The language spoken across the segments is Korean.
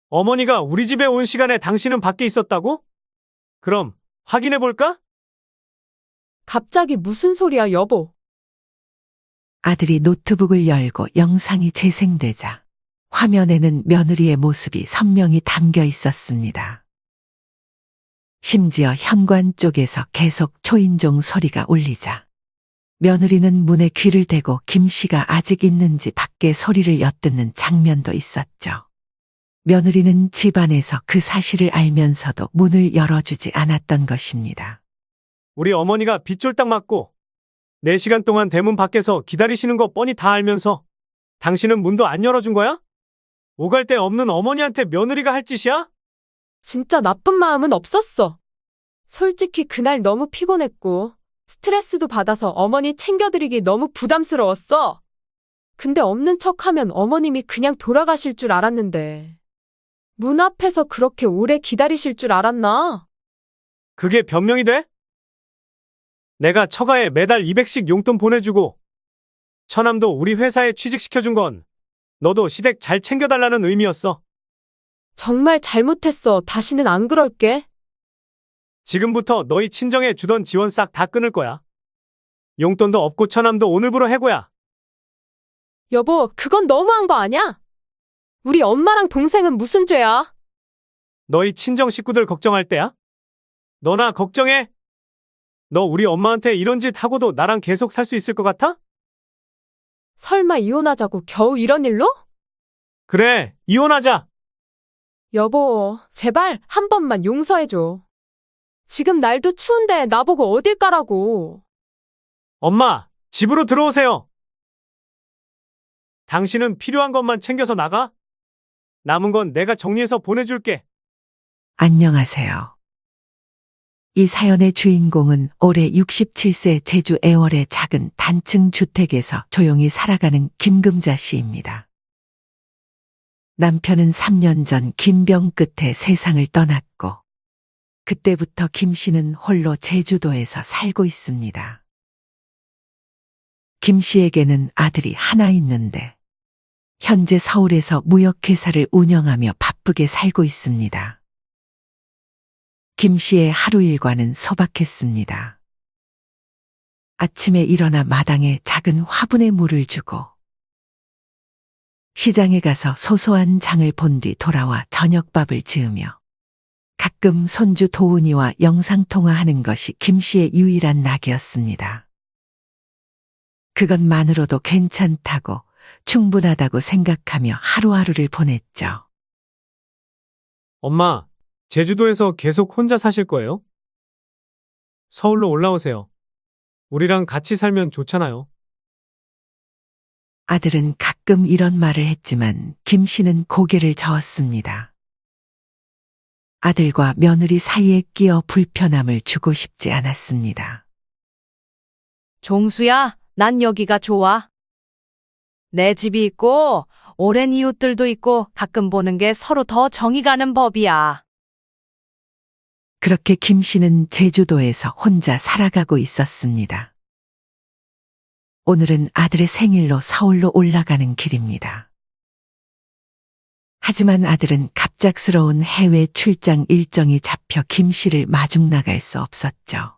어머니가 우리 집에 온 시간에 당신은 밖에 있었다고? 그럼 확인해 볼까? 갑자기 무슨 소리야, 여보. 아들이 노트북을 열고 영상이 재생되자 화면에는 며느리의 모습이 선명히 담겨 있었습니다. 심지어 현관 쪽에서 계속 초인종 소리가 울리자 며느리는 문에 귀를 대고 김 씨가 아직 있는지 밖에 소리를 엿듣는 장면도 있었죠. 며느리는 집안에서 그 사실을 알면서도 문을 열어주지 않았던 것입니다. 우리 어머니가 빗쫄딱 맞고 4시간 동안 대문 밖에서 기다리시는 거 뻔히 다 알면서 당신은 문도 안 열어준 거야? 오갈 데 없는 어머니한테 며느리가 할 짓이야? 진짜 나쁜 마음은 없었어. 솔직히 그날 너무 피곤했고, 스트레스도 받아서 어머니 챙겨드리기 너무 부담스러웠어. 근데 없는 척하면 어머님이 그냥 돌아가실 줄 알았는데. 문 앞에서 그렇게 오래 기다리실 줄 알았나? 그게 변명이 돼? 내가 처가에 매달 200씩 용돈 보내주고 처남도 우리 회사에 취직시켜준 건 너도 시댁 잘 챙겨달라는 의미였어. 정말 잘못했어. 다시는 안 그럴게. 지금부터 너희 친정에 주던 지원 싹 다 끊을 거야. 용돈도 없고 처남도 오늘부로 해고야. 여보, 그건 너무한 거 아니야? 우리 엄마랑 동생은 무슨 죄야? 너희 친정 식구들 걱정할 때야? 너나 걱정해? 너 우리 엄마한테 이런 짓 하고도 나랑 계속 살 수 있을 것 같아? 설마 이혼하자고 겨우 이런 일로? 그래, 이혼하자. 여보, 제발 한 번만 용서해줘. 지금 날도 추운데 나보고 어딜 가라고. 엄마, 집으로 들어오세요. 당신은 필요한 것만 챙겨서 나가. 남은 건 내가 정리해서 보내줄게. 안녕하세요. 이 사연의 주인공은 올해 67세 제주 애월의 작은 단층 주택에서 조용히 살아가는 김금자 씨입니다. 남편은 3년 전 긴 병 끝에 세상을 떠났고 그때부터 김 씨는 홀로 제주도에서 살고 있습니다. 김 씨에게는 아들이 하나 있는데 현재 서울에서 무역회사를 운영하며 바쁘게 살고 있습니다. 김 씨의 하루 일과는 소박했습니다. 아침에 일어나 마당에 작은 화분에 물을 주고 시장에 가서 소소한 장을 본 뒤 돌아와 저녁밥을 지으며 가끔 손주 도훈이와 영상통화하는 것이 김 씨의 유일한 낙이었습니다. 그것만으로도 괜찮다고 충분하다고 생각하며 하루하루를 보냈죠. 엄마, 제주도에서 계속 혼자 사실 거예요? 서울로 올라오세요. 우리랑 같이 살면 좋잖아요. 아들은 가끔 이런 말을 했지만 김 씨는 고개를 저었습니다. 아들과 며느리 사이에 끼어 불편함을 주고 싶지 않았습니다. 종수야, 난 여기가 좋아. 내 집이 있고 오랜 이웃들도 있고 가끔 보는 게 서로 더 정이 가는 법이야. 그렇게 김 씨는 제주도에서 혼자 살아가고 있었습니다. 오늘은 아들의 생일로 서울로 올라가는 길입니다. 하지만 아들은 갑작스러운 해외 출장 일정이 잡혀 김 씨를 마중 나갈 수 없었죠.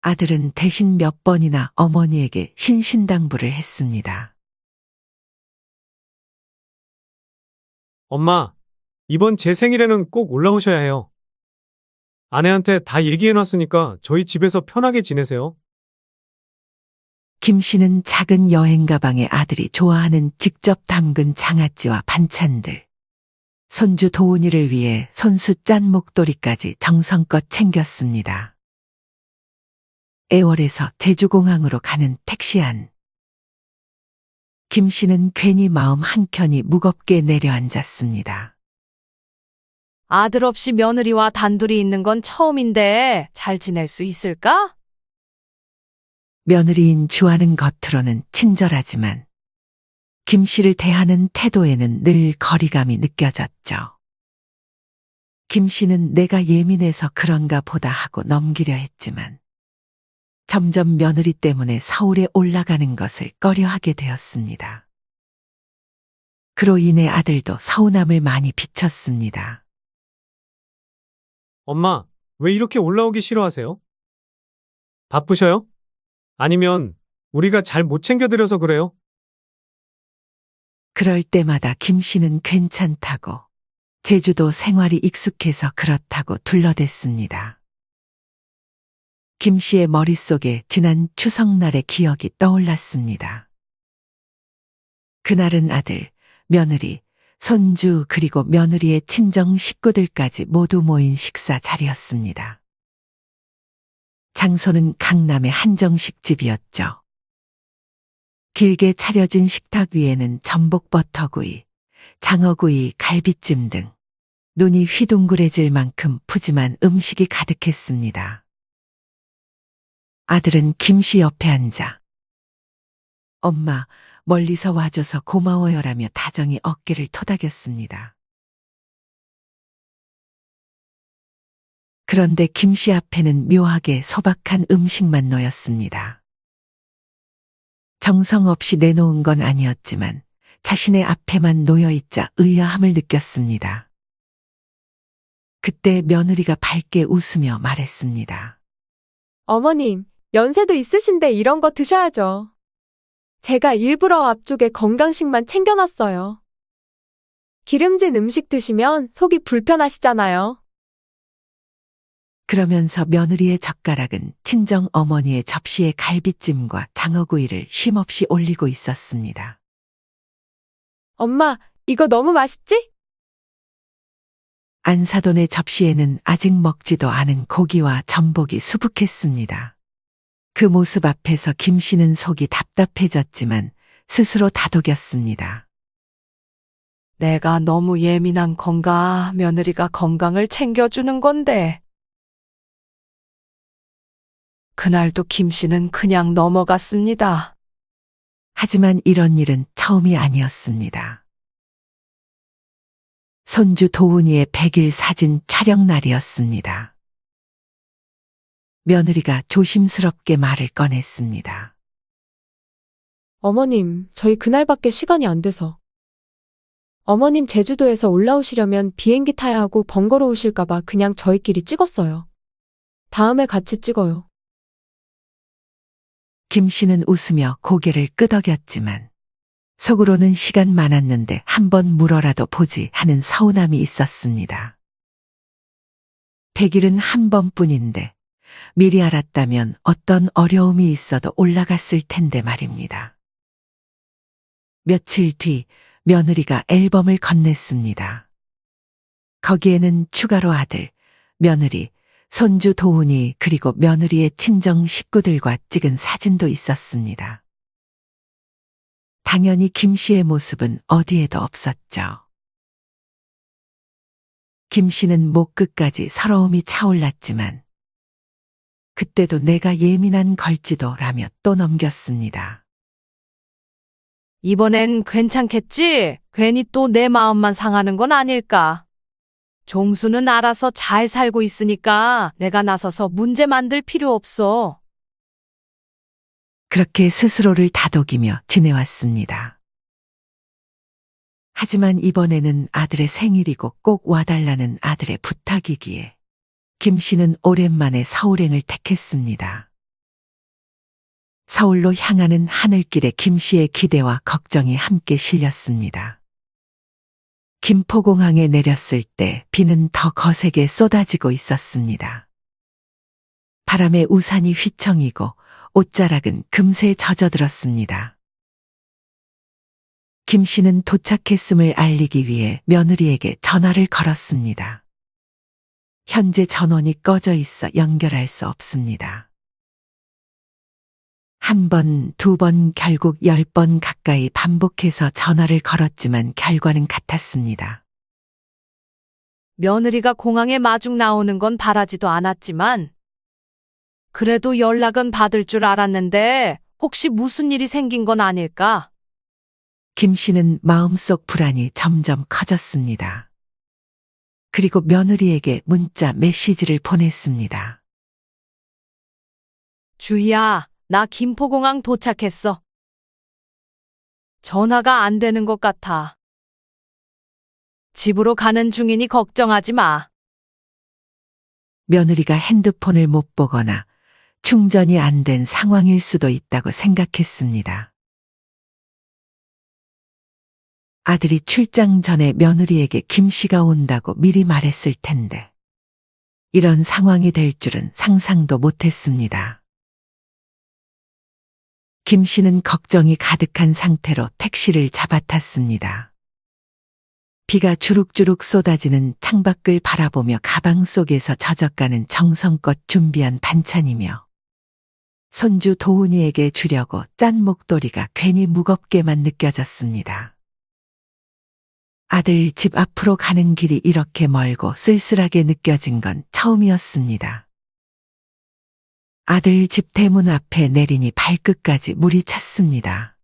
아들은 대신 몇 번이나 어머니에게 신신당부를 했습니다. 엄마, 이번 제 생일에는 꼭 올라오셔야 해요. 아내한테 다 얘기해놨으니까 저희 집에서 편하게 지내세요. 김 씨는 작은 여행 가방에 아들이 좋아하는 직접 담근 장아찌와 반찬들, 손주 도훈이를 위해 손수 짠 목도리까지 정성껏 챙겼습니다. 애월에서 제주공항으로 가는 택시 안. 김 씨는 괜히 마음 한켠이 무겁게 내려앉았습니다. 아들 없이 며느리와 단둘이 있는 건 처음인데 잘 지낼 수 있을까? 며느리인 주아는 겉으로는 친절하지만 김 씨를 대하는 태도에는 늘 거리감이 느껴졌죠. 김 씨는 내가 예민해서 그런가 보다 하고 넘기려 했지만 점점 며느리 때문에 서울에 올라가는 것을 꺼려하게 되었습니다. 그로 인해 아들도 서운함을 많이 비쳤습니다. 엄마, 왜 이렇게 올라오기 싫어하세요? 바쁘셔요? 아니면 우리가 잘 못 챙겨드려서 그래요? 그럴 때마다 김 씨는 괜찮다고, 제주도 생활이 익숙해서 그렇다고 둘러댔습니다. 김 씨의 머릿속에 지난 추석날의 기억이 떠올랐습니다. 그날은 아들, 며느리, 손주 그리고 며느리의 친정 식구들까지 모두 모인 식사 자리였습니다. 장소는 강남의 한정식집이었죠. 길게 차려진 식탁 위에는 전복버터구이, 장어구이, 갈비찜 등 눈이 휘둥그레질 만큼 푸짐한 음식이 가득했습니다. 아들은 김 씨 옆에 앉아 엄마, 멀리서 와줘서 고마워요라며 다정히 어깨를 토닥였습니다. 그런데 김 씨 앞에는 묘하게 소박한 음식만 놓였습니다. 정성 없이 내놓은 건 아니었지만 자신의 앞에만 놓여있자 의아함을 느꼈습니다. 그때 며느리가 밝게 웃으며 말했습니다. 어머님, 연세도 있으신데 이런 거 드셔야죠. 제가 일부러 앞쪽에 건강식만 챙겨놨어요. 기름진 음식 드시면 속이 불편하시잖아요. 그러면서 며느리의 젓가락은 친정 어머니의 접시에 갈비찜과 장어구이를 쉼없이 올리고 있었습니다. 엄마, 이거 너무 맛있지? 안사돈의 접시에는 아직 먹지도 않은 고기와 전복이 수북했습니다. 그 모습 앞에서 김 씨는 속이 답답해졌지만 스스로 다독였습니다. 내가 너무 예민한 건가? 며느리가 건강을 챙겨주는 건데. 그날도 김 씨는 그냥 넘어갔습니다. 하지만 이런 일은 처음이 아니었습니다. 손주 도훈이의 100일 사진 촬영 날이었습니다. 며느리가 조심스럽게 말을 꺼냈습니다. 어머님, 저희 그날밖에 시간이 안 돼서. 어머님 제주도에서 올라오시려면 비행기 타야 하고 번거로우실까봐 그냥 저희끼리 찍었어요. 다음에 같이 찍어요. 김 씨는 웃으며 고개를 끄덕였지만 속으로는 시간 많았는데 한번 물어라도 보지 하는 서운함이 있었습니다. 100일은 한 번뿐인데 미리 알았다면 어떤 어려움이 있어도 올라갔을 텐데 말입니다. 며칠 뒤 며느리가 앨범을 건넸습니다. 거기에는 추가로 아들, 며느리, 손주 도훈이 그리고 며느리의 친정 식구들과 찍은 사진도 있었습니다. 당연히 김 씨의 모습은 어디에도 없었죠. 김 씨는 목 끝까지 서러움이 차올랐지만 그때도 내가 예민한 걸지도 라며 또 넘겼습니다. 이번엔 괜찮겠지? 괜히 또 내 마음만 상하는 건 아닐까? 종수는 알아서 잘 살고 있으니까 내가 나서서 문제 만들 필요 없어. 그렇게 스스로를 다독이며 지내왔습니다. 하지만 이번에는 아들의 생일이고 꼭 와달라는 아들의 부탁이기에 김 씨는 오랜만에 서울행을 택했습니다. 서울로 향하는 하늘길에 김 씨의 기대와 걱정이 함께 실렸습니다. 김포공항에 내렸을 때 비는 더 거세게 쏟아지고 있었습니다. 바람에 우산이 휘청이고 옷자락은 금세 젖어들었습니다. 김 씨는 도착했음을 알리기 위해 며느리에게 전화를 걸었습니다. 현재 전원이 꺼져 있어 연결할 수 없습니다. 한 번, 두 번, 결국 10번 가까이 반복해서 전화를 걸었지만 결과는 같았습니다. 며느리가 공항에 마중 나오는 건 바라지도 않았지만 그래도 연락은 받을 줄 알았는데 혹시 무슨 일이 생긴 건 아닐까? 김 씨는 마음속 불안이 점점 커졌습니다. 그리고 며느리에게 문자 메시지를 보냈습니다. 주희야, 나 김포공항 도착했어. 전화가 안 되는 것 같아. 집으로 가는 중이니 걱정하지 마. 며느리가 핸드폰을 못 보거나 충전이 안 된 상황일 수도 있다고 생각했습니다. 아들이 출장 전에 며느리에게 김 씨가 온다고 미리 말했을 텐데 이런 상황이 될 줄은 상상도 못했습니다. 김 씨는 걱정이 가득한 상태로 택시를 잡아탔습니다. 비가 주룩주룩 쏟아지는 창밖을 바라보며 가방 속에서 젖어가는 정성껏 준비한 반찬이며 손주 도훈이에게 주려고 짠 목도리가 괜히 무겁게만 느껴졌습니다. 아들 집 앞으로 가는 길이 이렇게 멀고 쓸쓸하게 느껴진 건 처음이었습니다. 아들 집 대문 앞에 내리니 발끝까지 물이 찼습니다.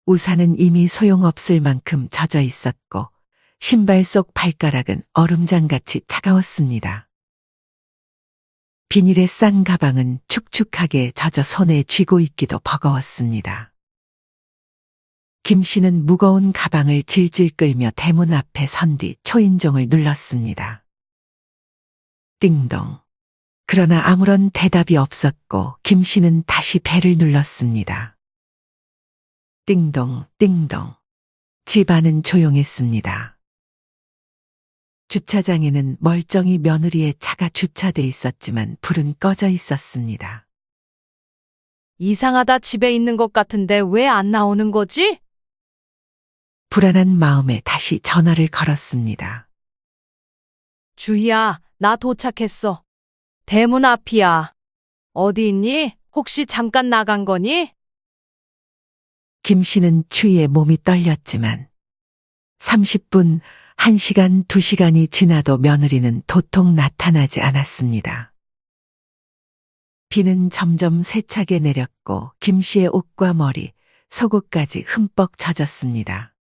우산은 이미 소용없을 만큼 젖어 있었고 신발 속 발가락은 얼음장같이 차가웠습니다. 비닐에 싼 가방은 축축하게 젖어 손에 쥐고 있기도 버거웠습니다. 김 씨는 무거운 가방을 질질 끌며 대문 앞에 선 뒤 초인종을 눌렀습니다. 띵동. 그러나 아무런 대답이 없었고 김 씨는 다시 벨을 눌렀습니다. 띵동, 띵동. 집 안은 조용했습니다. 주차장에는 멀쩡히 며느리의 차가 주차돼 있었지만 불은 꺼져 있었습니다. 이상하다 집에 있는 것 같은데 왜 안 나오는 거지? 불안한 마음에 다시 전화를 걸었습니다. 주희야, 나 도착했어. 대문 앞이야. 어디 있니? 혹시 잠깐 나간 거니? 김 씨는 추위에 몸이 떨렸지만 30분, 1시간, 2시간이 지나도 며느리는 도통 나타나지 않았습니다. 비는 점점 세차게 내렸고 김 씨의 옷과 머리, 속옷까지 흠뻑 젖었습니다.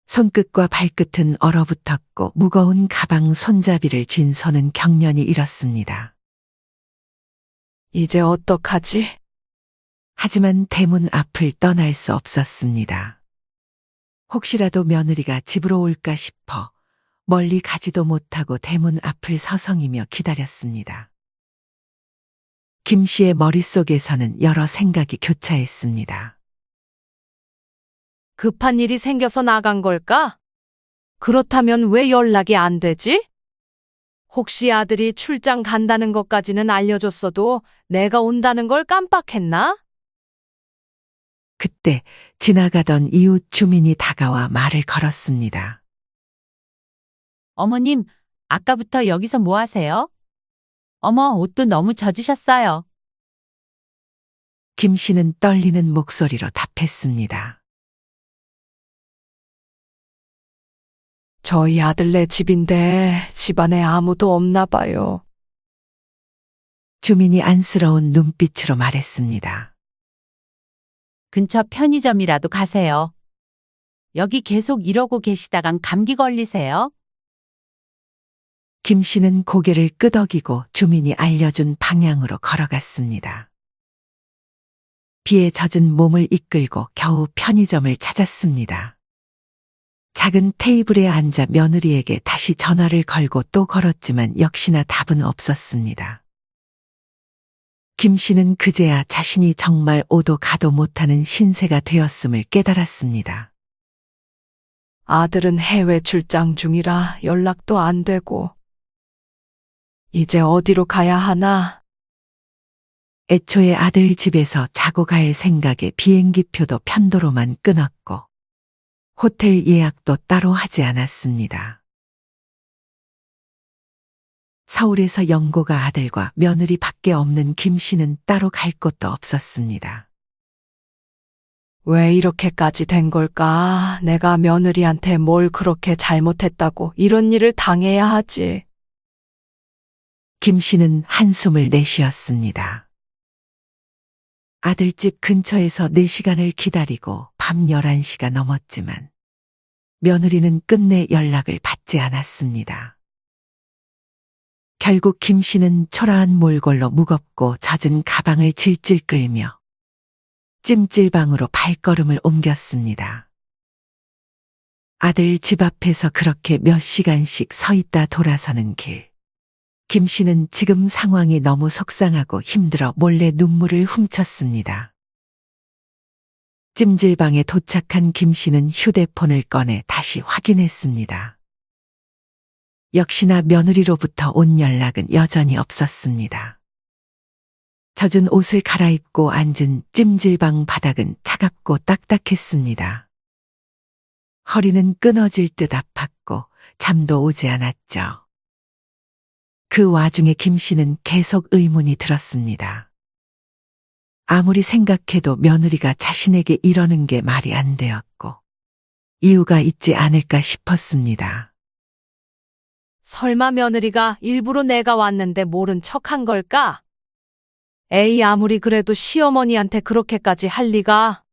손끝과 발끝은 얼어붙었고 무거운 가방 손잡이를 쥔 손은 경련이 일었습니다. 이제 어떡하지? 하지만 대문 앞을 떠날 수 없었습니다. 혹시라도 며느리가 집으로 올까 싶어 멀리 가지도 못하고 대문 앞을 서성이며 기다렸습니다. 김 씨의 머릿속에서는 여러 생각이 교차했습니다. 급한 일이 생겨서 나간 걸까? 그렇다면 왜 연락이 안 되지? 혹시 아들이 출장 간다는 것까지는 알려줬어도 내가 온다는 걸 깜빡했나? 그때 지나가던 이웃 주민이 다가와 말을 걸었습니다. 어머님, 아까부터 여기서 뭐 하세요? 어머, 옷도 너무 젖으셨어요. 김 씨는 떨리는 목소리로 답했습니다. 저희 아들네 집인데 집안에 아무도 없나 봐요. 주민이 안쓰러운 눈빛으로 말했습니다. 근처 편의점이라도 가세요. 여기 계속 이러고 계시다간 감기 걸리세요. 김 씨는 고개를 끄덕이고 주민이 알려준 방향으로 걸어갔습니다. 비에 젖은 몸을 이끌고 겨우 편의점을 찾았습니다. 작은 테이블에 앉아 며느리에게 다시 전화를 걸고 또 걸었지만 역시나 답은 없었습니다. 김 씨는 그제야 자신이 정말 오도 가도 못하는 신세가 되었음을 깨달았습니다. 아들은 해외 출장 중이라 연락도 안 되고. 이제 어디로 가야 하나? 애초에 아들 집에서 자고 갈 생각에 비행기표도 편도로만 끊었고 호텔 예약도 따로 하지 않았습니다. 서울에서 영고가 아들과 며느리 밖에 없는 김 씨는 따로 갈 곳도 없었습니다. 왜 이렇게까지 된 걸까? 내가 며느리한테 뭘 그렇게 잘못했다고 이런 일을 당해야 하지. 김 씨는 한숨을 내쉬었습니다. 아들집 근처에서 4시간을 기다리고 밤 11시가 넘었지만 며느리는 끝내 연락을 받지 않았습니다. 결국 김 씨는 초라한 몰골로 무겁고 젖은 가방을 질질 끌며 찜질방으로 발걸음을 옮겼습니다. 아들 집 앞에서 그렇게 몇 시간씩 서 있다 돌아서는 길. 김 씨는 지금 상황이 너무 속상하고 힘들어 몰래 눈물을 훔쳤습니다. 찜질방에 도착한 김 씨는 휴대폰을 꺼내 다시 확인했습니다. 역시나 며느리로부터 온 연락은 여전히 없었습니다. 젖은 옷을 갈아입고 앉은 찜질방 바닥은 차갑고 딱딱했습니다. 허리는 끊어질 듯 아팠고 잠도 오지 않았죠. 그 와중에 김 씨는 계속 의문이 들었습니다. 아무리 생각해도 며느리가 자신에게 이러는 게 말이 안 되었고 이유가 있지 않을까 싶었습니다. 설마 며느리가 일부러 내가 왔는데 모른 척한 걸까? 에이, 아무리 그래도 시어머니한테 그렇게까지 할 리가.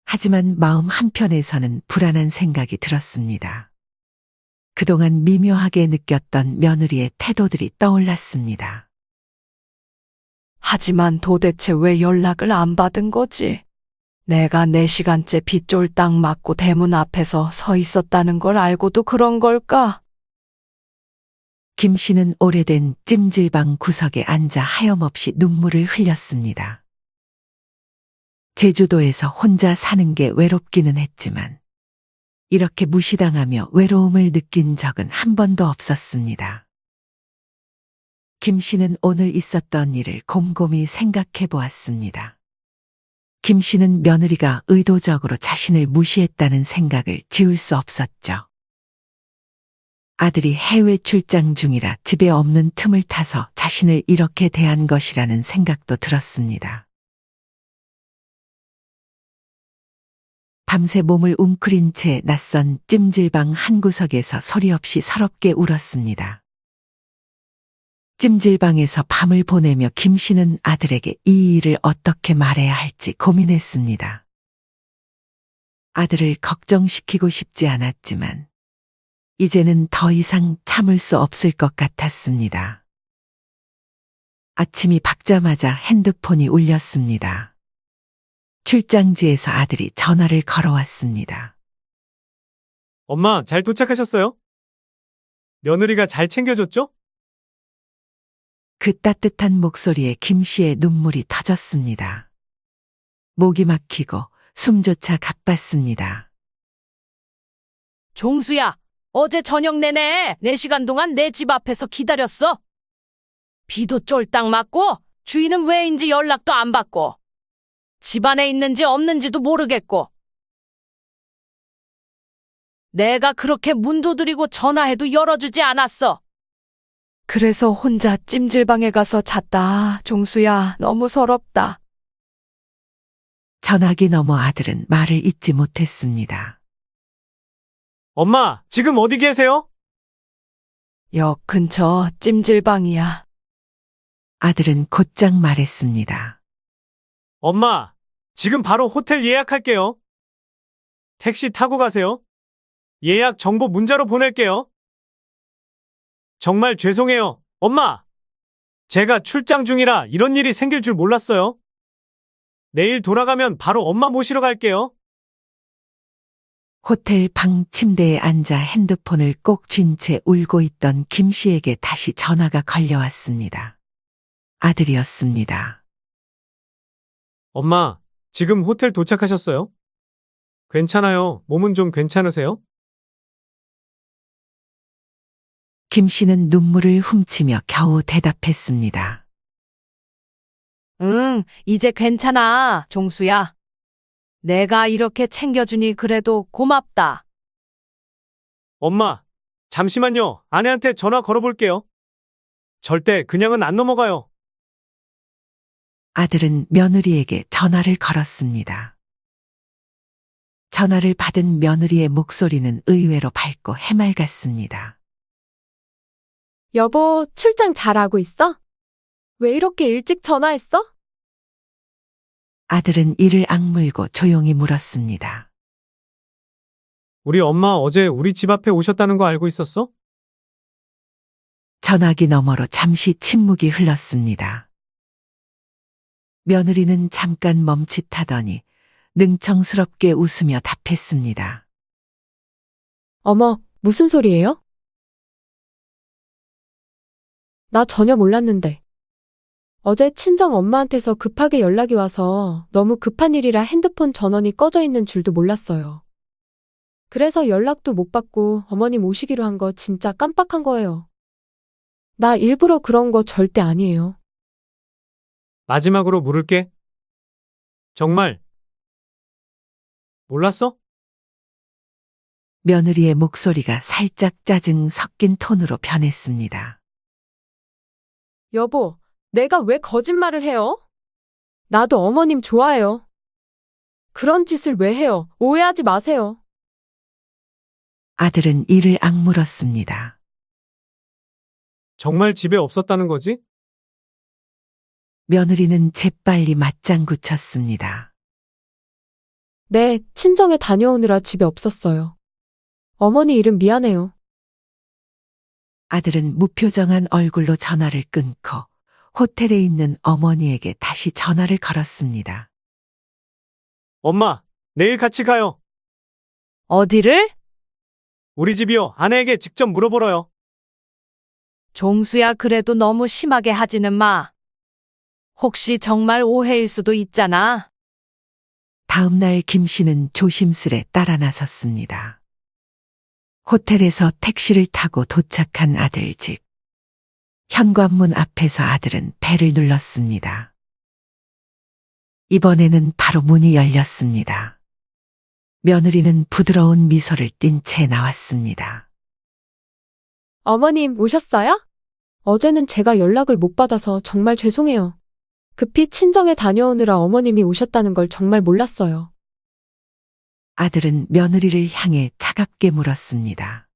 하지만 마음 한편에서는 불안한 생각이 들었습니다. 그동안 미묘하게 느꼈던 며느리의 태도들이 떠올랐습니다. 하지만 도대체 왜 연락을 안 받은 거지? 내가 4시간째 빗쫄딱 맞고 대문 앞에서 서 있었다는 걸 알고도 그런 걸까? 김 씨는 오래된 찜질방 구석에 앉아 하염없이 눈물을 흘렸습니다. 제주도에서 혼자 사는 게 외롭기는 했지만 이렇게 무시당하며 외로움을 느낀 적은 한 번도 없었습니다. 김 씨는 오늘 있었던 일을 곰곰이 생각해 보았습니다. 김 씨는 며느리가 의도적으로 자신을 무시했다는 생각을 지울 수 없었죠. 아들이 해외 출장 중이라 집에 없는 틈을 타서 자신을 이렇게 대한 것이라는 생각도 들었습니다. 밤새 몸을 웅크린 채 낯선 찜질방 한 구석에서 소리 없이 서럽게 울었습니다. 찜질방에서 밤을 보내며 김 씨는 아들에게 이 일을 어떻게 말해야 할지 고민했습니다. 아들을 걱정시키고 싶지 않았지만 이제는 더 이상 참을 수 없을 것 같았습니다. 아침이 밝자마자 핸드폰이 울렸습니다. 출장지에서 아들이 전화를 걸어왔습니다. 엄마, 잘 도착하셨어요? 며느리가 잘 챙겨줬죠? 그 따뜻한 목소리에 김 씨의 눈물이 터졌습니다. 목이 막히고 숨조차 가빴습니다. 종수야, 어제 저녁 내내 4시간 동안 내 집 앞에서 기다렸어. 비도 쫄딱 맞고 주인은 왜인지 연락도 안 받고 집 안에 있는지 없는지도 모르겠고 내가 그렇게 문 두드리고 전화해도 열어주지 않았어. 그래서 혼자 찜질방에 가서 잤다. 종수야, 너무 서럽다. 전화기 너머 아들은 말을 잇지 못했습니다. 엄마, 지금 어디 계세요? 역 근처 찜질방이야. 아들은 곧장 말했습니다. 엄마, 지금 바로 호텔 예약할게요. 택시 타고 가세요. 예약 정보 문자로 보낼게요. 정말 죄송해요, 엄마. 제가 출장 중이라 이런 일이 생길 줄 몰랐어요. 내일 돌아가면 바로 엄마 모시러 갈게요. 호텔 방 침대에 앉아 핸드폰을 꼭 쥔 채 울고 있던 김 씨에게 다시 전화가 걸려왔습니다. 아들이었습니다. 엄마, 지금 호텔 도착하셨어요? 괜찮아요. 몸은 좀 괜찮으세요? 김 씨는 눈물을 훔치며 겨우 대답했습니다. 응, 이제 괜찮아, 종수야. 내가 이렇게 챙겨주니 그래도 고맙다. 엄마, 잠시만요. 아내한테 전화 걸어볼게요. 절대 그냥은 안 넘어가요. 아들은 며느리에게 전화를 걸었습니다. 전화를 받은 며느리의 목소리는 의외로 밝고 해맑았습니다. 여보, 출장 잘하고 있어? 왜 이렇게 일찍 전화했어? 아들은 이를 악물고 조용히 물었습니다. 우리 엄마 어제 우리 집 앞에 오셨다는 거 알고 있었어? 전화기 너머로 잠시 침묵이 흘렀습니다. 며느리는 잠깐 멈칫하더니 능청스럽게 웃으며 답했습니다. 어머, 무슨 소리예요? 나 전혀 몰랐는데. 어제 친정 엄마한테서 급하게 연락이 와서 너무 급한 일이라 핸드폰 전원이 꺼져 있는 줄도 몰랐어요. 그래서 연락도 못 받고 어머님 오시기로 한 거 진짜 깜빡한 거예요. 나 일부러 그런 거 절대 아니에요. 마지막으로 물을게. 정말 몰랐어? 며느리의 목소리가 살짝 짜증 섞인 톤으로 변했습니다. 여보, 내가 왜 거짓말을 해요? 나도 어머님 좋아해요. 그런 짓을 왜 해요? 오해하지 마세요. 아들은 이를 악물었습니다. 정말 집에 없었다는 거지? 며느리는 재빨리 맞장구 쳤습니다. 네, 친정에 다녀오느라 집에 없었어요. 어머니 일은 미안해요. 아들은 무표정한 얼굴로 전화를 끊고 호텔에 있는 어머니에게 다시 전화를 걸었습니다. 엄마, 내일 같이 가요. 어디를? 우리 집이요. 아내에게 직접 물어보러요. 종수야, 그래도 너무 심하게 하지는 마. 혹시 정말 오해일 수도 있잖아. 다음 날 김 씨는 조심스레 따라 나섰습니다. 호텔에서 택시를 타고 도착한 아들 집. 현관문 앞에서 아들은 벨을 눌렀습니다. 이번에는 바로 문이 열렸습니다. 며느리는 부드러운 미소를 띤 채 나왔습니다. 어머님 오셨어요? 어제는 제가 연락을 못 받아서 정말 죄송해요. 급히 친정에 다녀오느라 어머님이 오셨다는 걸 정말 몰랐어요. 아들은 며느리를 향해 차갑게 물었습니다.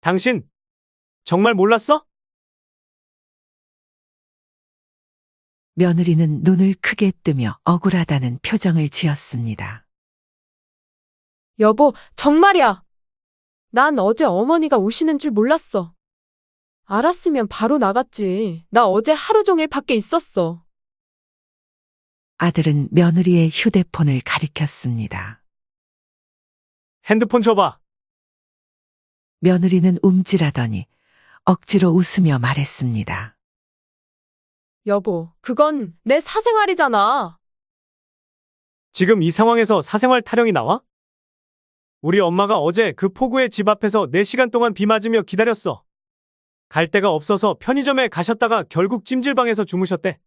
당신 정말 몰랐어? 며느리는 눈을 크게 뜨며 억울하다는 표정을 지었습니다. 여보, 정말이야. 난 어제 어머니가 오시는 줄 몰랐어. 알았으면 바로 나갔지. 나 어제 하루 종일 밖에 있었어. 아들은 며느리의 휴대폰을 가리켰습니다. 핸드폰 줘봐. 며느리는 움찔하더니 억지로 웃으며 말했습니다. 여보, 그건 내 사생활이잖아. 지금 이 상황에서 사생활 타령이 나와? 우리 엄마가 어제 그 폭우의 집 앞에서 4시간 동안 비 맞으며 기다렸어. 갈 데가 없어서 편의점에 가셨다가 결국 찜질방에서 주무셨대.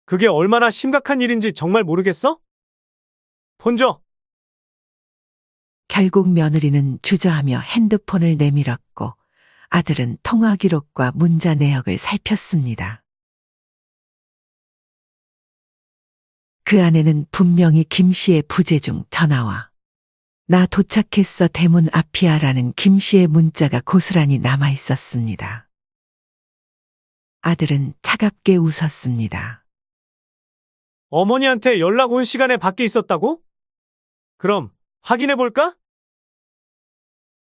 그게 얼마나 심각한 일인지 정말 모르겠어? 폰 줘. 결국 며느리는 주저하며 핸드폰을 내밀었고 아들은 통화 기록과 문자 내역을 살폈습니다. 그 안에는 분명히 김 씨의 부재중 전화와 나 도착했어 대문 앞이야라는 김 씨의 문자가 고스란히 남아 있었습니다. 아들은 차갑게 웃었습니다. 어머니한테 연락 온 시간에 밖에 있었다고? 그럼 확인해 볼까?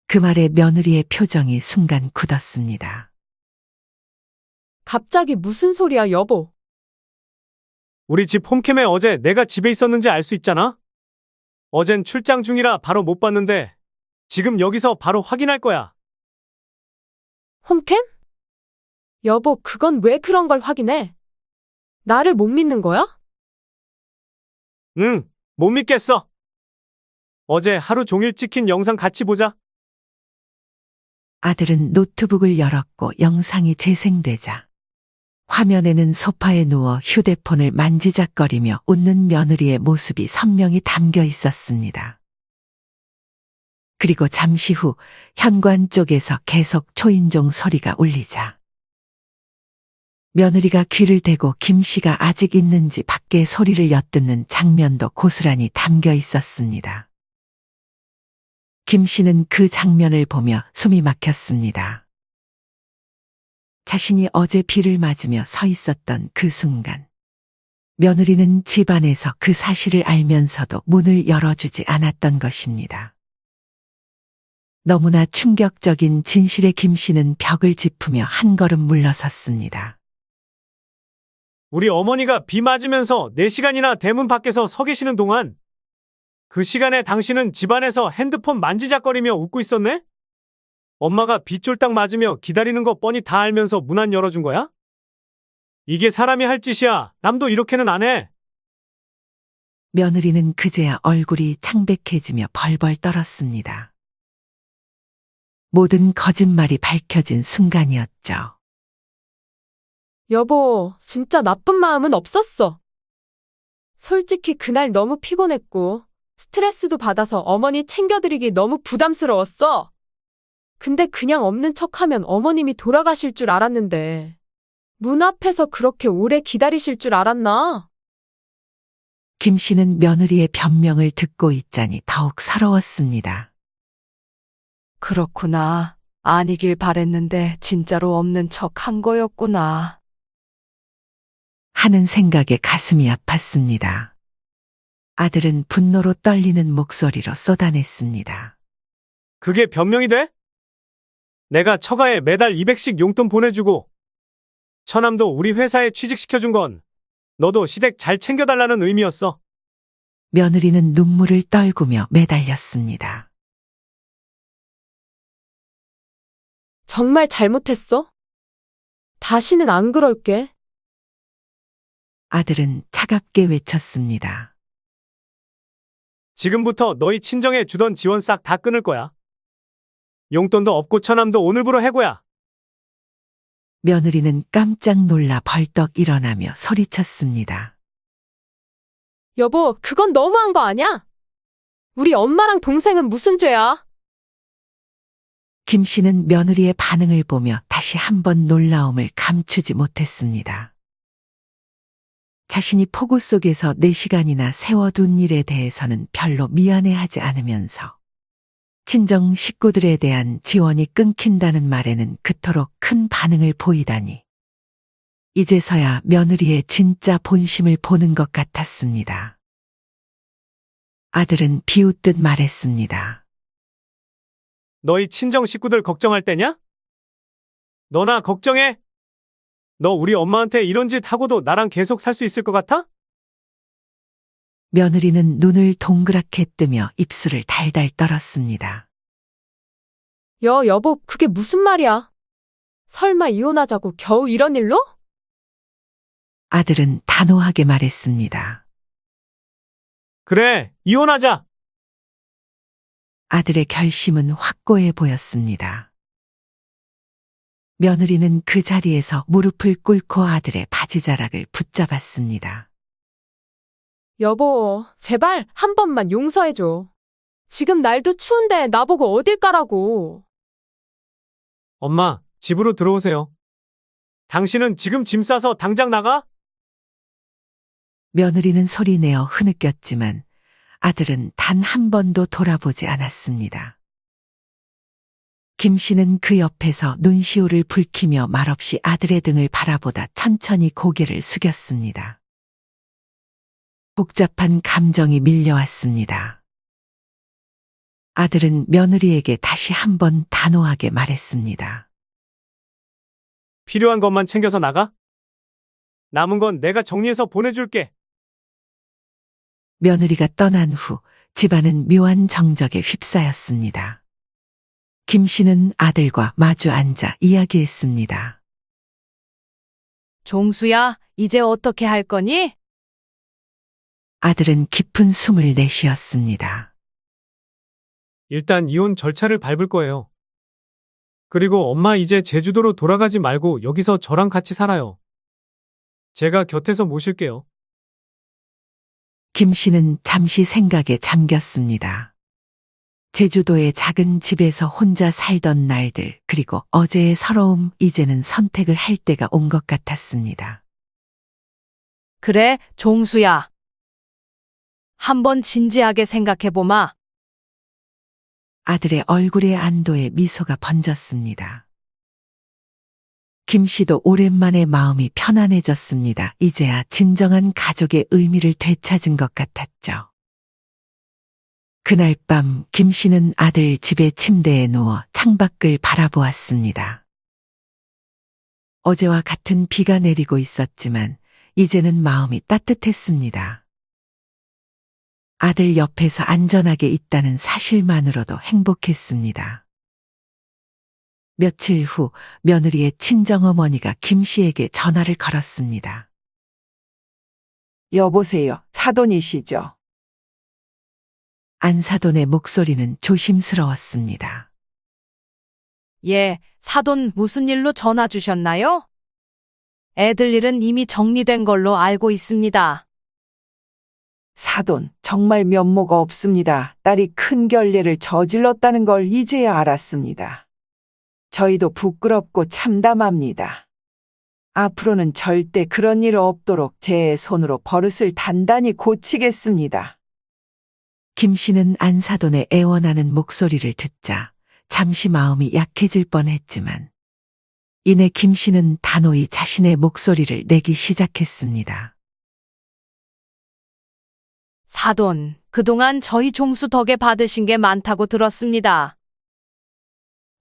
그 말에 며느리의 표정이 순간 굳었습니다. 갑자기 무슨 소리야, 여보. 우리 집 홈캠에 어제 내가 집에 있었는지 알 수 있잖아? 어젠 출장 중이라 바로 못 봤는데 지금 여기서 바로 확인할 거야. 홈캠? 여보, 그건 왜 그런 걸 확인해? 나를 못 믿는 거야? 응, 못 믿겠어. 어제 하루 종일 찍힌 영상 같이 보자. 아들은 노트북을 열었고 영상이 재생되자 화면에는 소파에 누워 휴대폰을 만지작거리며 웃는 며느리의 모습이 선명히 담겨 있었습니다. 그리고 잠시 후 현관 쪽에서 계속 초인종 소리가 울리자 며느리가 귀를 대고 김 씨가 아직 있는지 밖에 소리를 엿듣는 장면도 고스란히 담겨 있었습니다. 김 씨는 그 장면을 보며 숨이 막혔습니다. 자신이 어제 비를 맞으며 서 있었던 그 순간 며느리는 집 안에서 그 사실을 알면서도 문을 열어주지 않았던 것입니다. 너무나 충격적인 진실에 김 씨는 벽을 짚으며 한 걸음 물러섰습니다. 우리 어머니가 비 맞으면서 4시간이나 대문 밖에서 서 계시는 동안 그 시간에 당신은 집안에서 핸드폰 만지작거리며 웃고 있었네? 엄마가 비 쫄딱 맞으며 기다리는 거 뻔히 다 알면서 문 안 열어준 거야? 이게 사람이 할 짓이야. 남도 이렇게는 안 해. 며느리는 그제야 얼굴이 창백해지며 벌벌 떨었습니다. 모든 거짓말이 밝혀진 순간이었죠. 여보, 진짜 나쁜 마음은 없었어. 솔직히 그날 너무 피곤했고, 스트레스도 받아서 어머니 챙겨드리기 너무 부담스러웠어. 근데 그냥 없는 척하면 어머님이 돌아가실 줄 알았는데, 문 앞에서 그렇게 오래 기다리실 줄 알았나? 김 씨는 며느리의 변명을 듣고 있자니 더욱 서러웠습니다. 그렇구나. 아니길 바랬는데 진짜로 없는 척 한 거였구나. 하는 생각에 가슴이 아팠습니다. 아들은 분노로 떨리는 목소리로 쏟아냈습니다. 그게 변명이 돼? 내가 처가에 매달 200씩 용돈 보내주고 처남도 우리 회사에 취직시켜준 건 너도 시댁 잘 챙겨달라는 의미였어. 며느리는 눈물을 떨구며 매달렸습니다. 정말 잘못했어? 다시는 안 그럴게. 아들은 차갑게 외쳤습니다. 지금부터 너희 친정에 주던 지원 싹 다 끊을 거야. 용돈도 없고 처남도 오늘부로 해고야. 며느리는 깜짝 놀라 벌떡 일어나며 소리쳤습니다. 여보, 그건 너무한 거 아니야? 우리 엄마랑 동생은 무슨 죄야? 김 씨는 며느리의 반응을 보며 다시 한번 놀라움을 감추지 못했습니다. 자신이 폭우 속에서 4시간이나 세워둔 일에 대해서는 별로 미안해하지 않으면서 친정 식구들에 대한 지원이 끊긴다는 말에는 그토록 큰 반응을 보이다니 이제서야 며느리의 진짜 본심을 보는 것 같았습니다. 아들은 비웃듯 말했습니다. 너희 친정 식구들 걱정할 때냐? 너나 걱정해? 너 우리 엄마한테 이런 짓 하고도 나랑 계속 살 수 있을 것 같아? 며느리는 눈을 동그랗게 뜨며 입술을 달달 떨었습니다. 여보, 그게 무슨 말이야? 설마 이혼하자고 겨우 이런 일로? 아들은 단호하게 말했습니다. 그래, 이혼하자. 아들의 결심은 확고해 보였습니다. 며느리는 그 자리에서 무릎을 꿇고 아들의 바지자락을 붙잡았습니다. 여보, 제발 한 번만 용서해줘. 지금 날도 추운데 나보고 어딜 가라고. 엄마, 집으로 들어오세요. 당신은 지금 짐 싸서 당장 나가? 며느리는 소리내어 흐느꼈지만 아들은 단 한 번도 돌아보지 않았습니다. 김 씨는 그 옆에서 눈시울을 붉히며 말없이 아들의 등을 바라보다 천천히 고개를 숙였습니다. 복잡한 감정이 밀려왔습니다. 아들은 며느리에게 다시 한번 단호하게 말했습니다. 필요한 것만 챙겨서 나가? 남은 건 내가 정리해서 보내줄게. 며느리가 떠난 후 집안은 묘한 정적에 휩싸였습니다. 김 씨는 아들과 마주 앉아 이야기했습니다. 종수야, 이제 어떻게 할 거니? 아들은 깊은 숨을 내쉬었습니다. 일단 이혼 절차를 밟을 거예요. 그리고 엄마 이제 제주도로 돌아가지 말고 여기서 저랑 같이 살아요. 제가 곁에서 모실게요. 김 씨는 잠시 생각에 잠겼습니다. 제주도의 작은 집에서 혼자 살던 날들, 그리고 어제의 서러움, 이제는 선택을 할 때가 온 것 같았습니다. 그래, 종수야. 한번 진지하게 생각해보마. 아들의 얼굴에 안도의 미소가 번졌습니다. 김 씨도 오랜만에 마음이 편안해졌습니다. 이제야 진정한 가족의 의미를 되찾은 것 같았죠. 그날 밤 김 씨는 아들 집의 침대에 누워 창밖을 바라보았습니다. 어제와 같은 비가 내리고 있었지만 이제는 마음이 따뜻했습니다. 아들 옆에서 안전하게 있다는 사실만으로도 행복했습니다. 며칠 후 며느리의 친정어머니가 김 씨에게 전화를 걸었습니다. 여보세요. 사돈이시죠? 안사돈의 목소리는 조심스러웠습니다. 예, 사돈 무슨 일로 전화 주셨나요? 애들 일은 이미 정리된 걸로 알고 있습니다. 사돈, 정말 면모가 없습니다. 딸이 큰 결례를 저질렀다는 걸 이제야 알았습니다. 저희도 부끄럽고 참담합니다. 앞으로는 절대 그런 일 없도록 제 손으로 버릇을 단단히 고치겠습니다. 김 씨는 안사돈의 애원하는 목소리를 듣자 잠시 마음이 약해질 뻔했지만 이내 김 씨는 단호히 자신의 목소리를 내기 시작했습니다. 사돈, 그동안 저희 종수 덕에 받으신 게 많다고 들었습니다.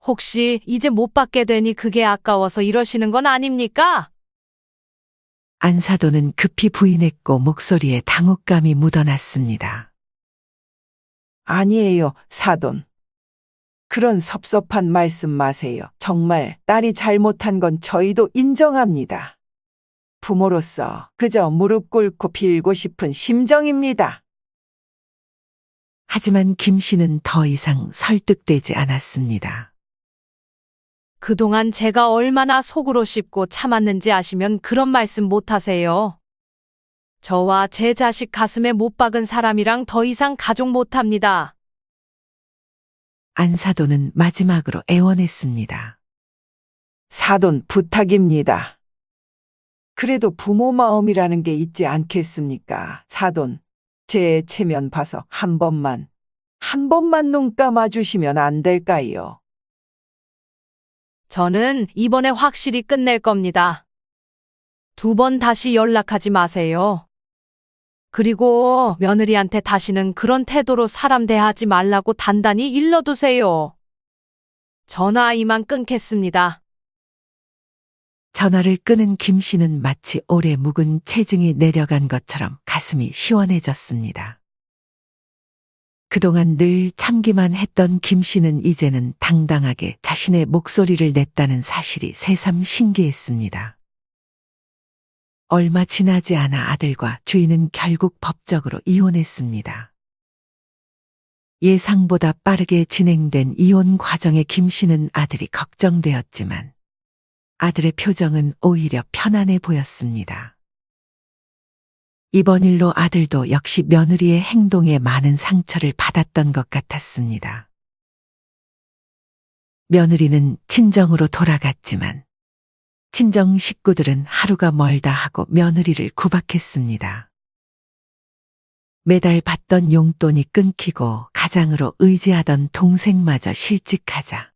혹시 이제 못 받게 되니 그게 아까워서 이러시는 건 아닙니까? 안사돈은 급히 부인했고 목소리에 당혹감이 묻어났습니다. 아니에요, 사돈. 그런 섭섭한 말씀 마세요. 정말 딸이 잘못한 건 저희도 인정합니다. 부모로서 그저 무릎 꿇고 빌고 싶은 심정입니다. 하지만 김 씨는 더 이상 설득되지 않았습니다. 그동안 제가 얼마나 속으로 씹고 참았는지 아시면 그런 말씀 못 하세요. 저와 제 자식 가슴에 못 박은 사람이랑 더 이상 가족 못 합니다. 안사돈은 마지막으로 애원했습니다. 사돈 부탁입니다. 그래도 부모 마음이라는 게 있지 않겠습니까? 사돈, 제 체면 봐서 한 번만 눈 감아주시면 안 될까요? 저는 이번에 확실히 끝낼 겁니다. 2번 다시 연락하지 마세요. 그리고 며느리한테 다시는 그런 태도로 사람 대하지 말라고 단단히 일러두세요. 전화 이만 끊겠습니다. 전화를 끊은 김 씨는 마치 오래 묵은 체증이 내려간 것처럼 가슴이 시원해졌습니다. 그동안 늘 참기만 했던 김 씨는 이제는 당당하게 자신의 목소리를 냈다는 사실이 새삼 신기했습니다. 얼마 지나지 않아 아들과 주인은 결국 법적으로 이혼했습니다. 예상보다 빠르게 진행된 이혼 과정에 김 씨는 아들이 걱정되었지만 아들의 표정은 오히려 편안해 보였습니다. 이번 일로 아들도 역시 며느리의 행동에 많은 상처를 받았던 것 같았습니다. 며느리는 친정으로 돌아갔지만 친정 식구들은 하루가 멀다 하고 며느리를 구박했습니다. 매달 받던 용돈이 끊기고 가장으로 의지하던 동생마저 실직하자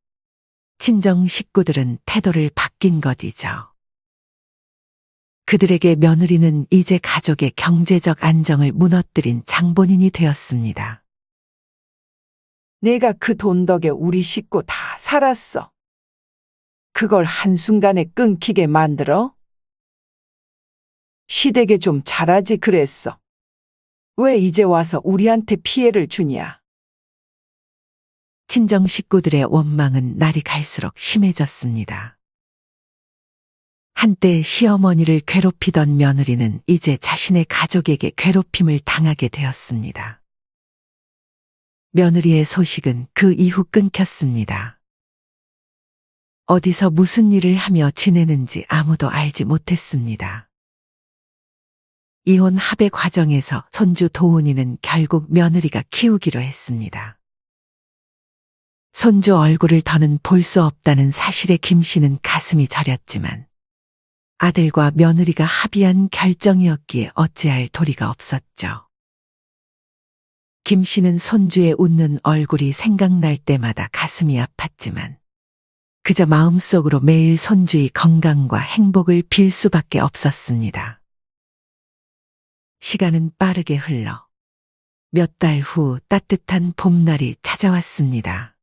친정 식구들은 태도를 바뀐 것이죠. 그들에게 며느리는 이제 가족의 경제적 안정을 무너뜨린 장본인이 되었습니다. 내가 그 돈 덕에 우리 식구 다 살았어. 그걸 한순간에 끊기게 만들어? 시댁에 좀 잘하지 그랬어. 왜 이제 와서 우리한테 피해를 주냐? 친정 식구들의 원망은 날이 갈수록 심해졌습니다. 한때 시어머니를 괴롭히던 며느리는 이제 자신의 가족에게 괴롭힘을 당하게 되었습니다. 며느리의 소식은 그 이후 끊겼습니다. 어디서 무슨 일을 하며 지내는지 아무도 알지 못했습니다. 이혼 합의 과정에서 손주 도훈이는 결국 며느리가 키우기로 했습니다. 손주 얼굴을 더는 볼 수 없다는 사실에 김 씨는 가슴이 저렸지만 아들과 며느리가 합의한 결정이었기에 어찌할 도리가 없었죠. 김 씨는 손주의 웃는 얼굴이 생각날 때마다 가슴이 아팠지만 그저 마음속으로 매일 손주의 건강과 행복을 빌 수밖에 없었습니다. 시간은 빠르게 흘러 몇 달 후 따뜻한 봄날이 찾아왔습니다.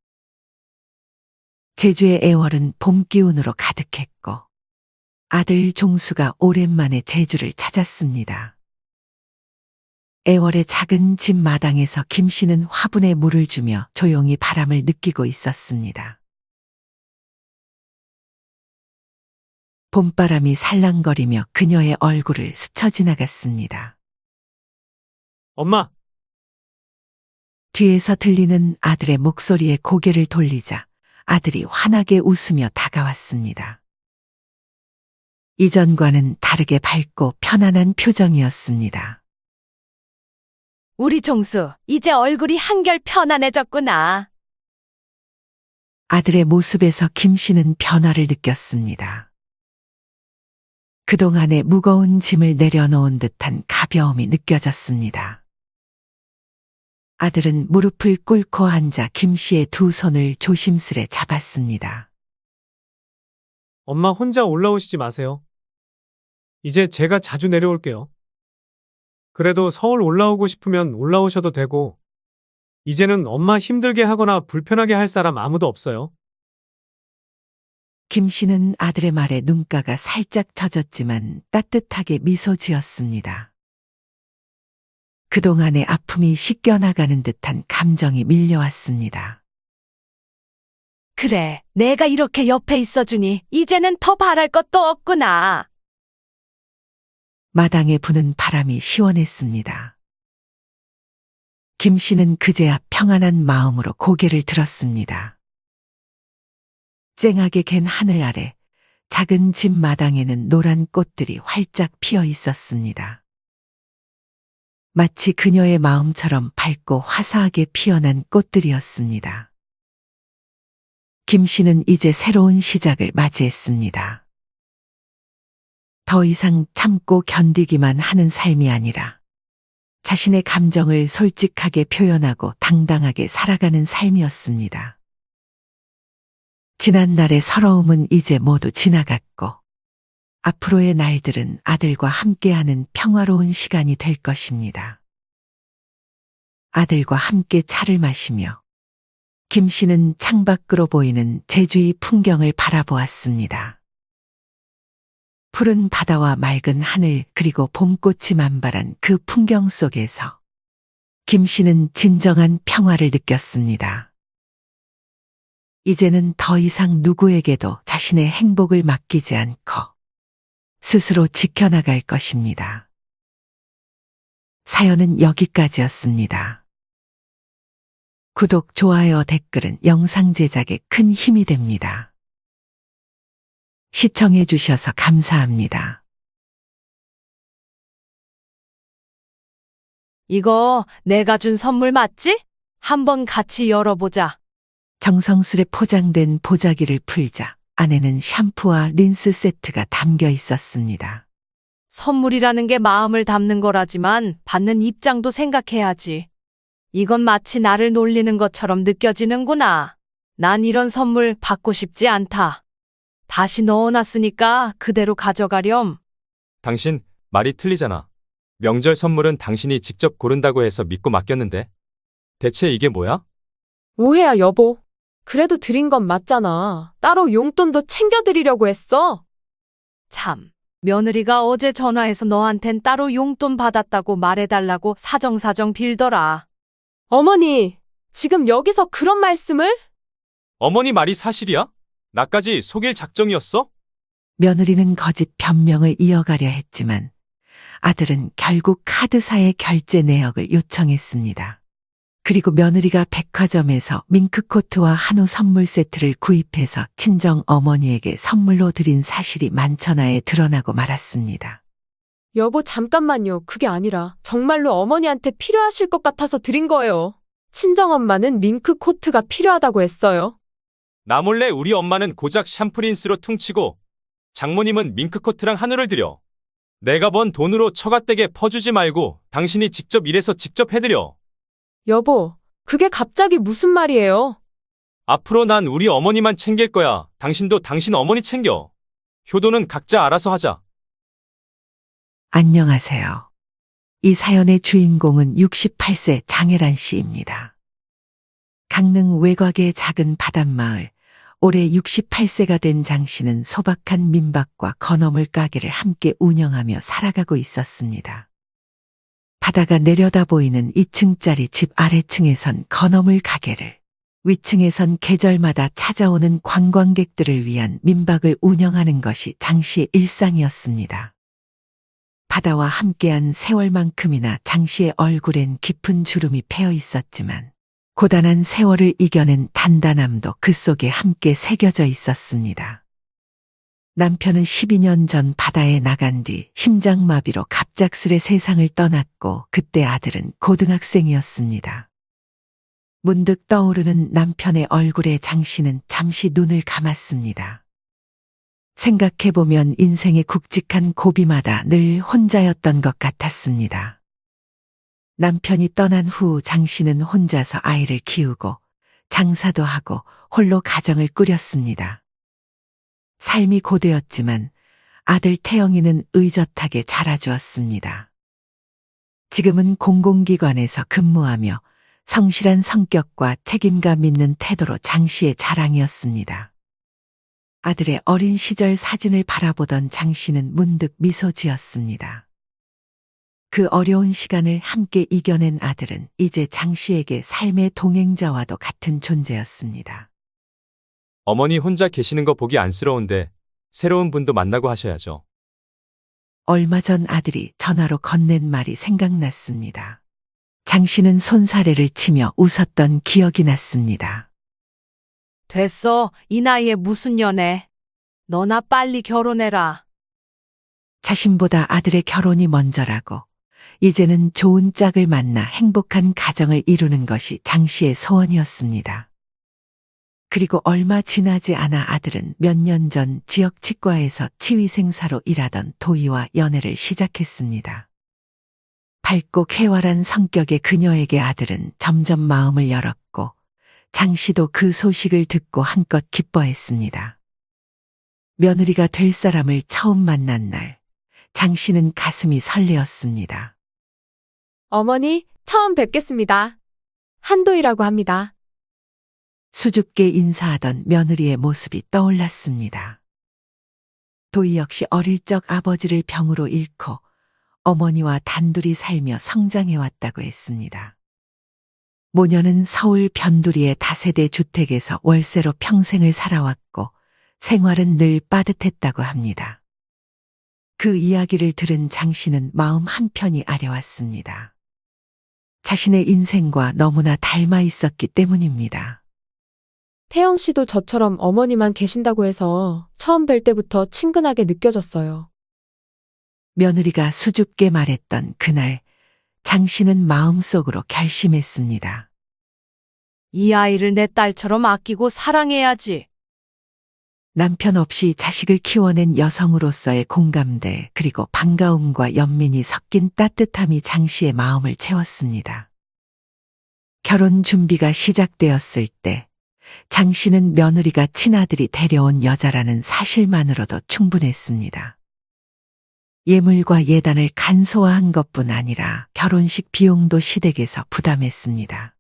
제주의 애월은 봄 기운으로 가득했고 아들 종수가 오랜만에 제주를 찾았습니다. 애월의 작은 집 마당에서 김 씨는 화분에 물을 주며 조용히 바람을 느끼고 있었습니다. 봄바람이 살랑거리며 그녀의 얼굴을 스쳐 지나갔습니다. 엄마, 뒤에서 들리는 아들의 목소리에 고개를 돌리자 아들이 환하게 웃으며 다가왔습니다. 이전과는 다르게 밝고 편안한 표정이었습니다. 우리 종수, 이제 얼굴이 한결 편안해졌구나. 아들의 모습에서 김 씨는 변화를 느꼈습니다. 그동안의 무거운 짐을 내려놓은 듯한 가벼움이 느껴졌습니다. 아들은 무릎을 꿇고 앉아 김 씨의 두 손을 조심스레 잡았습니다. 엄마 혼자 올라오시지 마세요. 이제 제가 자주 내려올게요. 그래도 서울 올라오고 싶으면 올라오셔도 되고, 이제는 엄마 힘들게 하거나 불편하게 할 사람 아무도 없어요. 김 씨는 아들의 말에 눈가가 살짝 젖었지만 따뜻하게 미소 지었습니다. 그동안의 아픔이 씻겨나가는 듯한 감정이 밀려왔습니다. 그래, 내가 이렇게 옆에 있어주니 이제는 더 바랄 것도 없구나. 마당에 부는 바람이 시원했습니다. 김 씨는 그제야 평안한 마음으로 고개를 들었습니다. 쨍하게 갠 하늘 아래 작은 집 마당에는 노란 꽃들이 활짝 피어 있었습니다. 마치 그녀의 마음처럼 밝고 화사하게 피어난 꽃들이었습니다. 김 씨는 이제 새로운 시작을 맞이했습니다. 더 이상 참고 견디기만 하는 삶이 아니라 자신의 감정을 솔직하게 표현하고 당당하게 살아가는 삶이었습니다. 지난날의 서러움은 이제 모두 지나갔고 앞으로의 날들은 아들과 함께하는 평화로운 시간이 될 것입니다. 아들과 함께 차를 마시며 김 씨는 창밖으로 보이는 제주의 풍경을 바라보았습니다. 푸른 바다와 맑은 하늘 그리고 봄꽃이 만발한 그 풍경 속에서 김 씨는 진정한 평화를 느꼈습니다. 이제는 더 이상 누구에게도 자신의 행복을 맡기지 않고 스스로 지켜나갈 것입니다. 사연은 여기까지였습니다. 구독, 좋아요, 댓글은 영상 제작에 큰 힘이 됩니다. 시청해 주셔서 감사합니다. 이거 내가 준 선물 맞지? 한번 같이 열어보자. 정성스레 포장된 보자기를 풀자 안에는 샴푸와 린스 세트가 담겨 있었습니다. 선물이라는 게 마음을 담는 거라지만 받는 입장도 생각해야지. 이건 마치 나를 놀리는 것처럼 느껴지는구나. 난 이런 선물 받고 싶지 않다. 다시 넣어놨으니까 그대로 가져가렴. 당신 말이 틀리잖아. 명절 선물은 당신이 직접 고른다고 해서 믿고 맡겼는데. 대체 이게 뭐야? 오해야, 여보. 그래도 드린 건 맞잖아. 따로 용돈도 챙겨드리려고 했어. 참, 며느리가 어제 전화해서 너한텐 따로 용돈 받았다고 말해달라고 사정사정 빌더라. 어머니, 지금 여기서 그런 말씀을? 어머니 말이 사실이야? 나까지 속일 작정이었어? 며느리는 거짓 변명을 이어가려 했지만 아들은 결국 카드사의 결제 내역을 요청했습니다. 그리고 며느리가 백화점에서 밍크코트와 한우 선물 세트를 구입해서 친정 어머니에게 선물로 드린 사실이 만천하에 드러나고 말았습니다. 여보, 잠깐만요. 그게 아니라 정말로 어머니한테 필요하실 것 같아서 드린 거예요. 친정엄마는 밍크 코트가 필요하다고 했어요. 나 몰래 우리 엄마는 고작 샴푸린스로 퉁치고 장모님은 밍크코트랑 한우를 드려. 내가 번 돈으로 처갓댁에 퍼주지 말고 당신이 직접 일해서 직접 해드려. 여보, 그게 갑자기 무슨 말이에요? 앞으로 난 우리 어머니만 챙길 거야. 당신도 당신 어머니 챙겨. 효도는 각자 알아서 하자. 안녕하세요. 이 사연의 주인공은 68세 장혜란 씨입니다. 강릉 외곽의 작은 바닷마을 올해 68세가 된 장 씨는 소박한 민박과 건어물 가게를 함께 운영하며 살아가고 있었습니다. 바다가 내려다 보이는 2층짜리 집 아래층에선 건어물 가게를, 위층에선 계절마다 찾아오는 관광객들을 위한 민박을 운영하는 것이 장 씨의 일상이었습니다. 바다와 함께한 세월만큼이나 장 씨의 얼굴엔 깊은 주름이 패여 있었지만 고단한 세월을 이겨낸 단단함도 그 속에 함께 새겨져 있었습니다. 남편은 12년 전 바다에 나간 뒤 심장마비로 갑작스레 세상을 떠났고 그때 아들은 고등학생이었습니다. 문득 떠오르는 남편의 얼굴에 장 씨는 잠시 눈을 감았습니다. 생각해보면 인생의 굵직한 고비마다 늘 혼자였던 것 같았습니다. 남편이 떠난 후 장 씨는 혼자서 아이를 키우고 장사도 하고 홀로 가정을 꾸렸습니다. 삶이 고되었지만 아들 태영이는 의젓하게 자라주었습니다. 지금은 공공기관에서 근무하며 성실한 성격과 책임감 있는 태도로 장 씨의 자랑이었습니다. 아들의 어린 시절 사진을 바라보던 장 씨는 문득 미소 지었습니다. 그 어려운 시간을 함께 이겨낸 아들은 이제 장 씨에게 삶의 동행자와도 같은 존재였습니다. 어머니 혼자 계시는 거 보기 안쓰러운데 새로운 분도 만나고 하셔야죠. 얼마 전 아들이 전화로 건넨 말이 생각났습니다. 장 씨는 손사래를 치며 웃었던 기억이 났습니다. 됐어. 이 나이에 무슨 연애. 너나 빨리 결혼해라. 자신보다 아들의 결혼이 먼저라고 이제는 좋은 짝을 만나 행복한 가정을 이루는 것이 장 씨의 소원이었습니다. 그리고 얼마 지나지 않아 아들은 몇 년 전 지역 치과에서 치위생사로 일하던 도희와 연애를 시작했습니다. 밝고 쾌활한 성격의 그녀에게 아들은 점점 마음을 열었고 장 씨도 그 소식을 듣고 한껏 기뻐했습니다. 며느리가 될 사람을 처음 만난 날, 장 씨는 가슴이 설레었습니다. 어머니, 처음 뵙겠습니다. 한도희라고 합니다. 수줍게 인사하던 며느리의 모습이 떠올랐습니다. 도희 역시 어릴 적 아버지를 병으로 잃고 어머니와 단둘이 살며 성장해왔다고 했습니다. 모녀는 서울 변두리의 다세대 주택에서 월세로 평생을 살아왔고 생활은 늘 빠듯했다고 합니다. 그 이야기를 들은 장 씨는 마음 한편이 아려왔습니다. 자신의 인생과 너무나 닮아 있었기 때문입니다. 태영 씨도 저처럼 어머니만 계신다고 해서 처음 뵐 때부터 친근하게 느껴졌어요. 며느리가 수줍게 말했던 그날, 장 씨는 마음속으로 결심했습니다. 이 아이를 내 딸처럼 아끼고 사랑해야지. 남편 없이 자식을 키워낸 여성으로서의 공감대 그리고 반가움과 연민이 섞인 따뜻함이 장 씨의 마음을 채웠습니다. 결혼 준비가 시작되었을 때 장 씨는 며느리가 친아들이 데려온 여자라는 사실만으로도 충분했습니다. 예물과 예단을 간소화한 것뿐 아니라 결혼식 비용도 시댁에서 부담했습니다.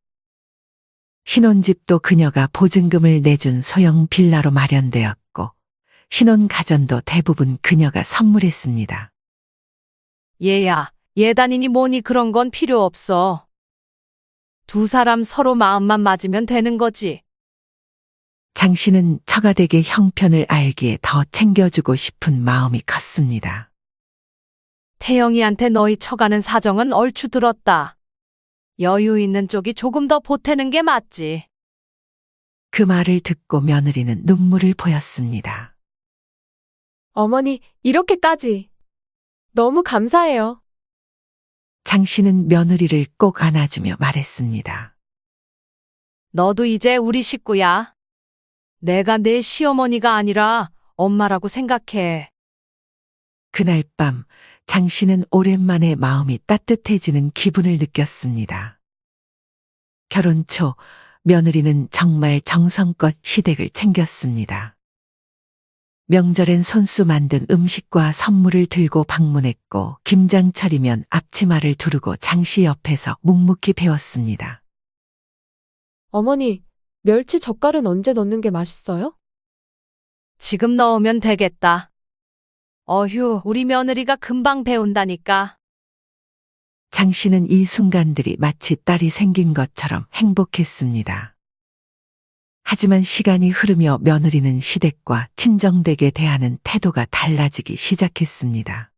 신혼집도 그녀가 보증금을 내준 소형 빌라로 마련되었고 신혼가전도 대부분 그녀가 선물했습니다. 얘야, 예단이니 뭐니 그런 건 필요 없어. 두 사람 서로 마음만 맞으면 되는 거지. 장 씨는 처가댁의 형편을 알기에 더 챙겨주고 싶은 마음이 컸습니다. 태영이한테 너희 처가는 사정은 얼추 들었다. 여유 있는 쪽이 조금 더 보태는 게 맞지. 그 말을 듣고 며느리는 눈물을 보였습니다. 어머니, 이렇게까지. 너무 감사해요. 장 씨는 며느리를 꼭 안아주며 말했습니다. 너도 이제 우리 식구야. 내가 내 시어머니가 아니라 엄마라고 생각해. 그날 밤 장 씨는 오랜만에 마음이 따뜻해지는 기분을 느꼈습니다. 결혼 초 며느리는 정말 정성껏 시댁을 챙겼습니다. 명절엔 손수 만든 음식과 선물을 들고 방문했고 김장철이면 앞치마를 두르고 장 씨 옆에서 묵묵히 배웠습니다. 어머니, 멸치 젓갈은 언제 넣는 게 맛있어요? 지금 넣으면 되겠다. 어휴, 우리 며느리가 금방 배운다니까. 장 씨는 이 순간들이 마치 딸이 생긴 것처럼 행복했습니다. 하지만 시간이 흐르며 며느리는 시댁과 친정댁에 대하는 태도가 달라지기 시작했습니다.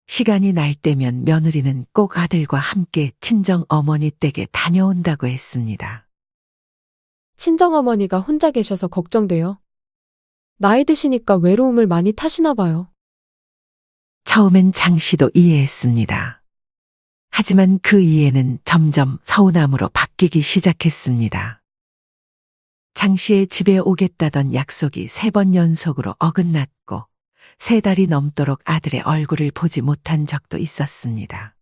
시간이 날 때면 며느리는 꼭 아들과 함께 친정 어머니 댁에 다녀온다고 했습니다. 친정어머니가 혼자 계셔서 걱정돼요. 나이 드시니까 외로움을 많이 타시나 봐요. 처음엔 장 씨도 이해했습니다. 하지만 그 이해는 점점 서운함으로 바뀌기 시작했습니다. 장 씨의 집에 오겠다던 약속이 3번 연속으로 어긋났고 3달이 넘도록 아들의 얼굴을 보지 못한 적도 있었습니다.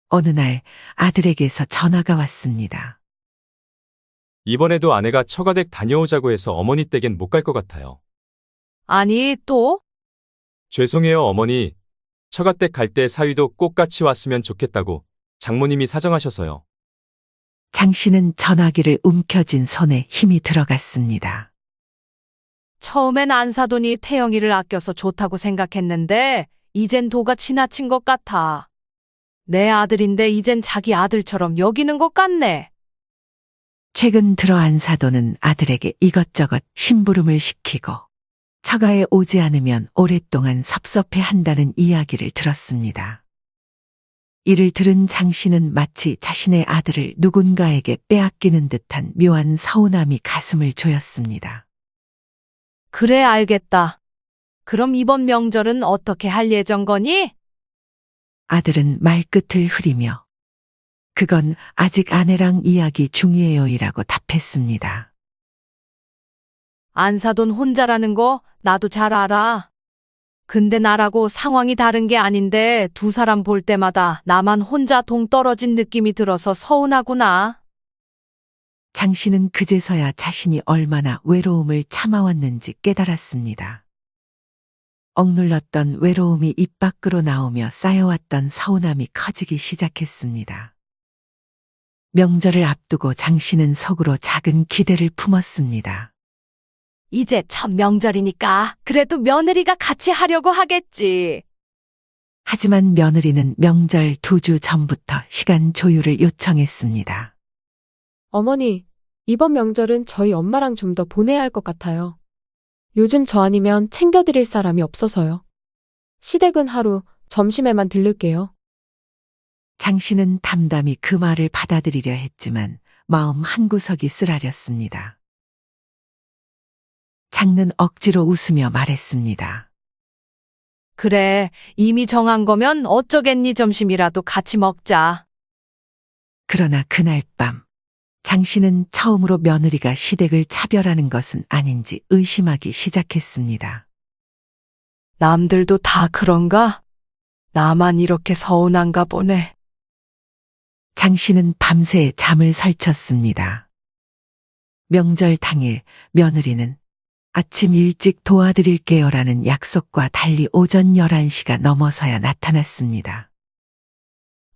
어느 날 아들에게서 전화가 왔습니다. 이번에도 아내가 처가댁 다녀오자고 해서 어머니 댁엔 못 갈 것 같아요. 아니, 또? 죄송해요, 어머니. 처가댁 갈 때 사위도 꼭 같이 왔으면 좋겠다고 장모님이 사정하셔서요. 장 씨는 전화기를 움켜쥔 손에 힘이 들어갔습니다. 처음엔 안 사더니 태영이를 아껴서 좋다고 생각했는데 이젠 도가 지나친 것 같아. 내 아들인데 이젠 자기 아들처럼 여기는 것 같네. 최근 들어 안사도는 아들에게 이것저것 심부름을 시키고 처가에 오지 않으면 오랫동안 섭섭해한다는 이야기를 들었습니다. 이를 들은 장 씨는 마치 자신의 아들을 누군가에게 빼앗기는 듯한 묘한 서운함이 가슴을 조였습니다. 그래, 알겠다. 그럼 이번 명절은 어떻게 할 예정 거니? 아들은 말끝을 흐리며 그건 아직 아내랑 이야기 중이에요이라고 답했습니다. 안사돈 혼자라는 거 나도 잘 알아. 근데 나라고 상황이 다른 게 아닌데 두 사람 볼 때마다 나만 혼자 동떨어진 느낌이 들어서 서운하구나. 장 씨는 그제서야 자신이 얼마나 외로움을 참아왔는지 깨달았습니다. 억눌렀던 외로움이 입 밖으로 나오며 쌓여왔던 서운함이 커지기 시작했습니다. 명절을 앞두고 장 씨는 속으로 작은 기대를 품었습니다. 이제 첫 명절이니까 그래도 며느리가 같이 하려고 하겠지. 하지만 며느리는 명절 2주 전부터 시간 조율을 요청했습니다. 어머니, 이번 명절은 저희 엄마랑 좀 더 보내야 할 것 같아요. 요즘 저 아니면 챙겨드릴 사람이 없어서요. 시댁은 하루, 점심에만 들를게요. 장 씨는 담담히 그 말을 받아들이려 했지만 마음 한구석이 쓰라렸습니다. 장는 억지로 웃으며 말했습니다. 그래, 이미 정한 거면 어쩌겠니, 점심이라도 같이 먹자. 그러나 그날 밤 장 씨는 처음으로 며느리가 시댁을 차별하는 것은 아닌지 의심하기 시작했습니다. 남들도 다 그런가? 나만 이렇게 서운한가 보네. 장 씨는 밤새 잠을 설쳤습니다. 명절 당일 며느리는 아침 일찍 도와드릴게요라는 약속과 달리 오전 11시가 넘어서야 나타났습니다.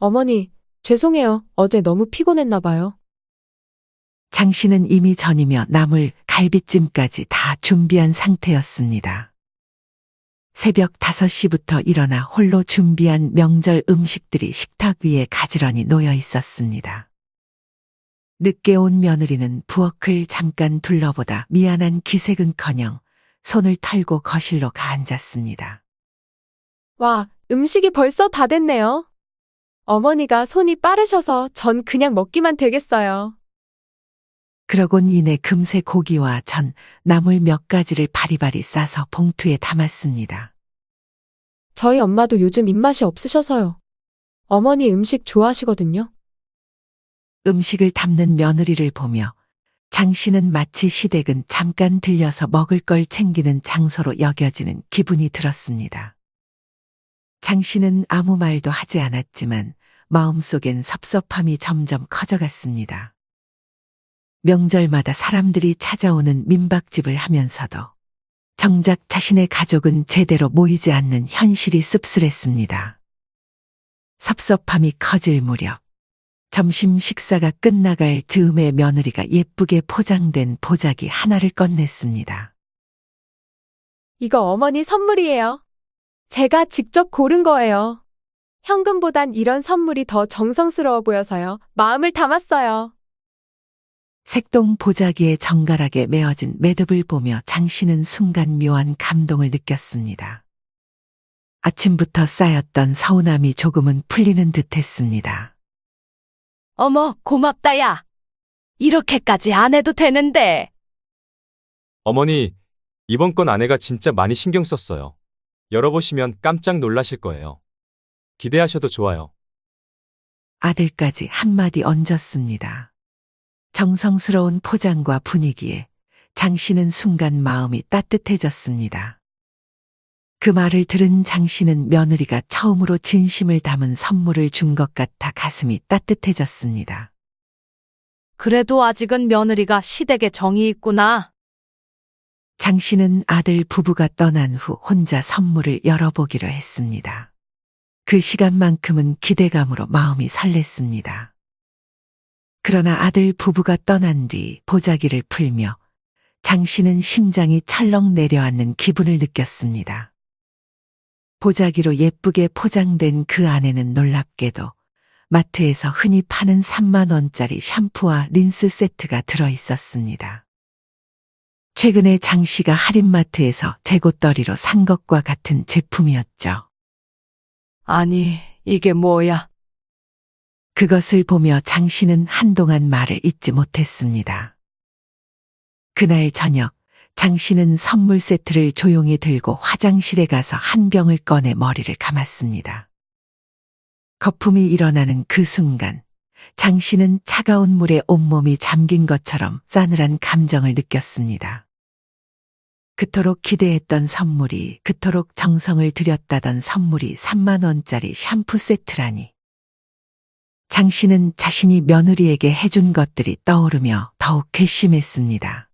어머니, 죄송해요. 어제 너무 피곤했나 봐요. 장 씨는 이미 전이며 나물, 갈비찜까지 다 준비한 상태였습니다. 새벽 5시부터 일어나 홀로 준비한 명절 음식들이 식탁 위에 가지런히 놓여 있었습니다. 늦게 온 며느리는 부엌을 잠깐 둘러보다 미안한 기색은커녕 손을 털고 거실로 가앉았습니다. 와, 음식이 벌써 다 됐네요. 어머니가 손이 빠르셔서 전 그냥 먹기만 되겠어요. 그러곤 이내 금세 고기와 전, 나물 몇 가지를 바리바리 싸서 봉투에 담았습니다. 저희 엄마도 요즘 입맛이 없으셔서요. 어머니 음식 좋아하시거든요. 음식을 담는 며느리를 보며 장 씨는 마치 시댁은 잠깐 들려서 먹을 걸 챙기는 장소로 여겨지는 기분이 들었습니다. 장 씨는 아무 말도 하지 않았지만 마음속엔 섭섭함이 점점 커져갔습니다. 명절마다 사람들이 찾아오는 민박집을 하면서도 정작 자신의 가족은 제대로 모이지 않는 현실이 씁쓸했습니다. 섭섭함이 커질 무렵 점심 식사가 끝나갈 즈음에 며느리가 예쁘게 포장된 보자기 하나를 꺼냈습니다. 이거 어머니 선물이에요. 제가 직접 고른 거예요. 현금보단 이런 선물이 더 정성스러워 보여서요. 마음을 담았어요. 색동 보자기에 정갈하게 메어진 매듭을 보며 장씨는 순간 묘한 감동을 느꼈습니다. 아침부터 쌓였던 서운함이 조금은 풀리는 듯 했습니다. 어머, 고맙다, 야. 이렇게까지 안 해도 되는데. 어머니, 이번 건 아내가 진짜 많이 신경 썼어요. 열어보시면 깜짝 놀라실 거예요. 기대하셔도 좋아요. 아들까지 한마디 얹었습니다. 정성스러운 포장과 분위기에 장씨는 순간 마음이 따뜻해졌습니다. 그 말을 들은 장씨는 며느리가 처음으로 진심을 담은 선물을 준 것 같아 가슴이 따뜻해졌습니다. 그래도 아직은 며느리가 시댁에 정이 있구나. 장씨는 아들 부부가 떠난 후 혼자 선물을 열어보기로 했습니다. 그 시간만큼은 기대감으로 마음이 설렜습니다. 그러나 아들 부부가 떠난 뒤 보자기를 풀며 장씨는 심장이 철렁 내려앉는 기분을 느꼈습니다. 보자기로 예쁘게 포장된 그 안에는 놀랍게도 마트에서 흔히 파는 3만 원짜리 샴푸와 린스 세트가 들어 있었습니다. 최근에 장씨가 할인마트에서 재고떨이로 산 것과 같은 제품이었죠. 아니, 이게 뭐야? 그것을 보며 장씨는 한동안 말을 잇지 못했습니다. 그날 저녁 장씨는 선물 세트를 조용히 들고 화장실에 가서 한 병을 꺼내 머리를 감았습니다. 거품이 일어나는 그 순간 장씨는 차가운 물에 온몸이 잠긴 것처럼 싸늘한 감정을 느꼈습니다. 그토록 기대했던 선물이, 그토록 정성을 들였다던 선물이 3만 원짜리 샴푸 세트라니. 장씨는 자신이 며느리에게 해준 것들이 떠오르며 더욱 괘씸했습니다.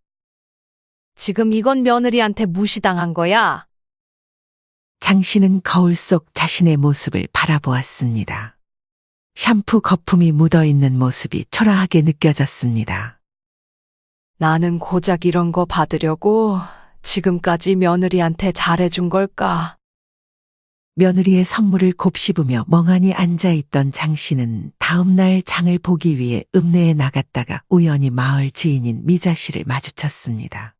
지금 이건 며느리한테 무시당한 거야. 장씨는 거울 속 자신의 모습을 바라보았습니다. 샴푸 거품이 묻어있는 모습이 초라하게 느껴졌습니다. 나는 고작 이런 거 받으려고 지금까지 며느리한테 잘해준 걸까? 며느리의 선물을 곱씹으며 멍하니 앉아있던 장씨는 다음날 장을 보기 위해 읍내에 나갔다가 우연히 마을 지인인 미자 씨를 마주쳤습니다.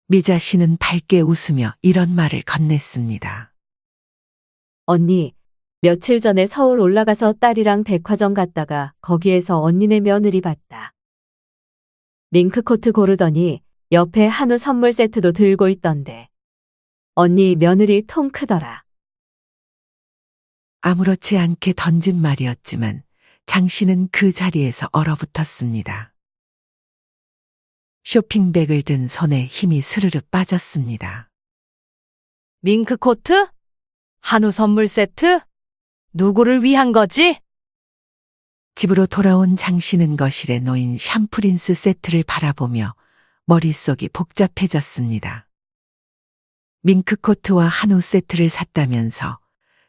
미자 씨는 밝게 웃으며 이런 말을 건넸습니다. 언니, 며칠 전에 서울 올라가서 딸이랑 백화점 갔다가 거기에서 언니네 며느리 봤다. 밍크코트 고르더니 옆에 한우 선물 세트도 들고 있던데. 언니 며느리 통 크더라. 아무렇지 않게 던진 말이었지만 장씨는 그 자리에서 얼어붙었습니다. 쇼핑백을 든 손에 힘이 스르르 빠졌습니다. 밍크코트? 한우 선물 세트? 누구를 위한 거지? 집으로 돌아온 장씨는 거실에 놓인 샴푸린스 세트를 바라보며 머릿속이 복잡해졌습니다. 밍크코트와 한우 세트를 샀다면서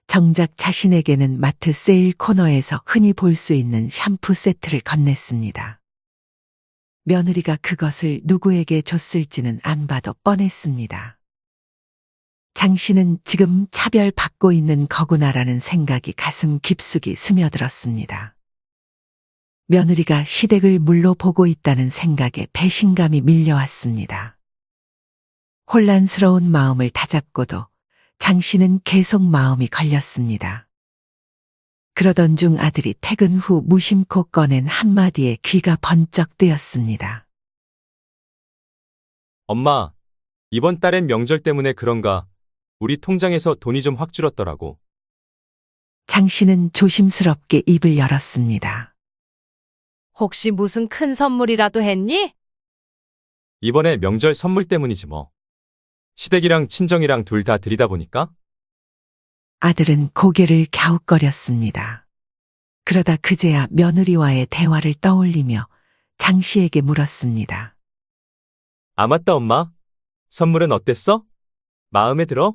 정작 자신에게는 마트 세일 코너에서 흔히 볼 수 있는 샴푸 세트를 건넸습니다. 며느리가 그것을 누구에게 줬을지는 안 봐도 뻔했습니다. 장씨는 지금 차별받고 있는 거구나라는 생각이 가슴 깊숙이 스며들었습니다. 며느리가 시댁을 물로 보고 있다는 생각에 배신감이 밀려왔습니다. 혼란스러운 마음을 다잡고도 장씨는 계속 마음이 걸렸습니다. 그러던 중 아들이 퇴근 후 무심코 꺼낸 한마디에 귀가 번쩍 뜨였습니다. 엄마, 이번 달엔 명절 때문에 그런가 우리 통장에서 돈이 좀 확 줄었더라고. 장씨는 조심스럽게 입을 열었습니다. 혹시 무슨 큰 선물이라도 했니? 이번에 명절 선물 때문이지 뭐. 시댁이랑 친정이랑 둘 다 드리다 보니까. 아들은 고개를 갸웃거렸습니다. 그러다 그제야 며느리와의 대화를 떠올리며 장씨에게 물었습니다. 아, 맞다, 엄마. 선물은 어땠어? 마음에 들어?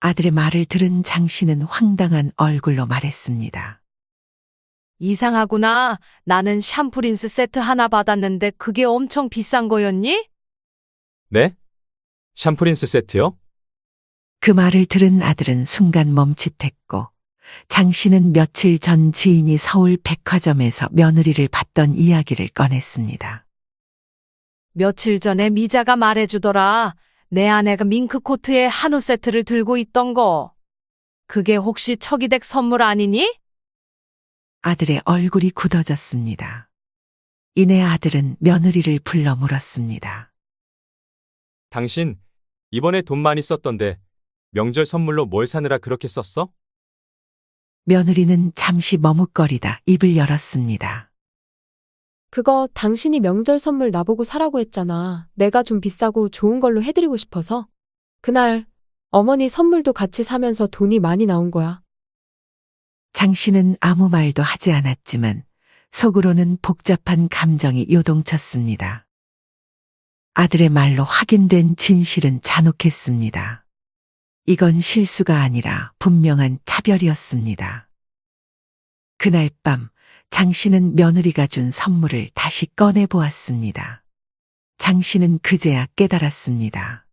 아들의 말을 들은 장씨는 황당한 얼굴로 말했습니다. 이상하구나. 나는 샴푸린스 세트 하나 받았는데 그게 엄청 비싼 거였니? 네? 샴푸린스 세트요? 그 말을 들은 아들은 순간 멈칫했고 장 씨는 며칠 전 지인이 서울 백화점에서 며느리를 봤던 이야기를 꺼냈습니다. 며칠 전에 미자가 말해주더라. 내 아내가 밍크코트에 한우 세트를 들고 있던 거. 그게 혹시 척이댁 선물 아니니? 아들의 얼굴이 굳어졌습니다. 이내 아들은 며느리를 불러 물었습니다. 당신, 이번에 돈 많이 썼던데 명절 선물로 뭘 사느라 그렇게 썼어? 며느리는 잠시 머뭇거리다 입을 열었습니다. 그거 당신이 명절 선물 나보고 사라고 했잖아. 내가 좀 비싸고 좋은 걸로 해드리고 싶어서. 그날 어머니 선물도 같이 사면서 돈이 많이 나온 거야. 장 씨는 아무 말도 하지 않았지만 속으로는 복잡한 감정이 요동쳤습니다. 아들의 말로 확인된 진실은 잔혹했습니다. 이건 실수가 아니라 분명한 차별이었습니다. 그날 밤 장 씨는 며느리가 준 선물을 다시 꺼내 보았습니다. 장 씨는 그제야 깨달았습니다.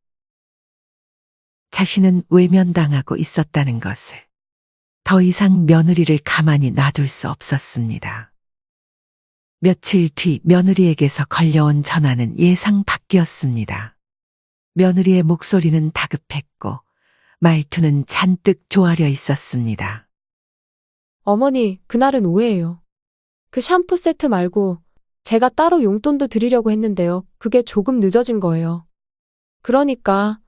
자신은 외면당하고 있었다는 것을. 더 이상 며느리를 가만히 놔둘 수 없었습니다. 며칠 뒤 며느리에게서 걸려온 전화는 예상 밖이었습니다. 며느리의 목소리는 다급했고 말투는 잔뜩 조아려 있었습니다. 어머니, 그날은 오해예요. 그 샴푸 세트 말고 제가 따로 용돈도 드리려고 했는데요. 그게 조금 늦어진 거예요. 그러니까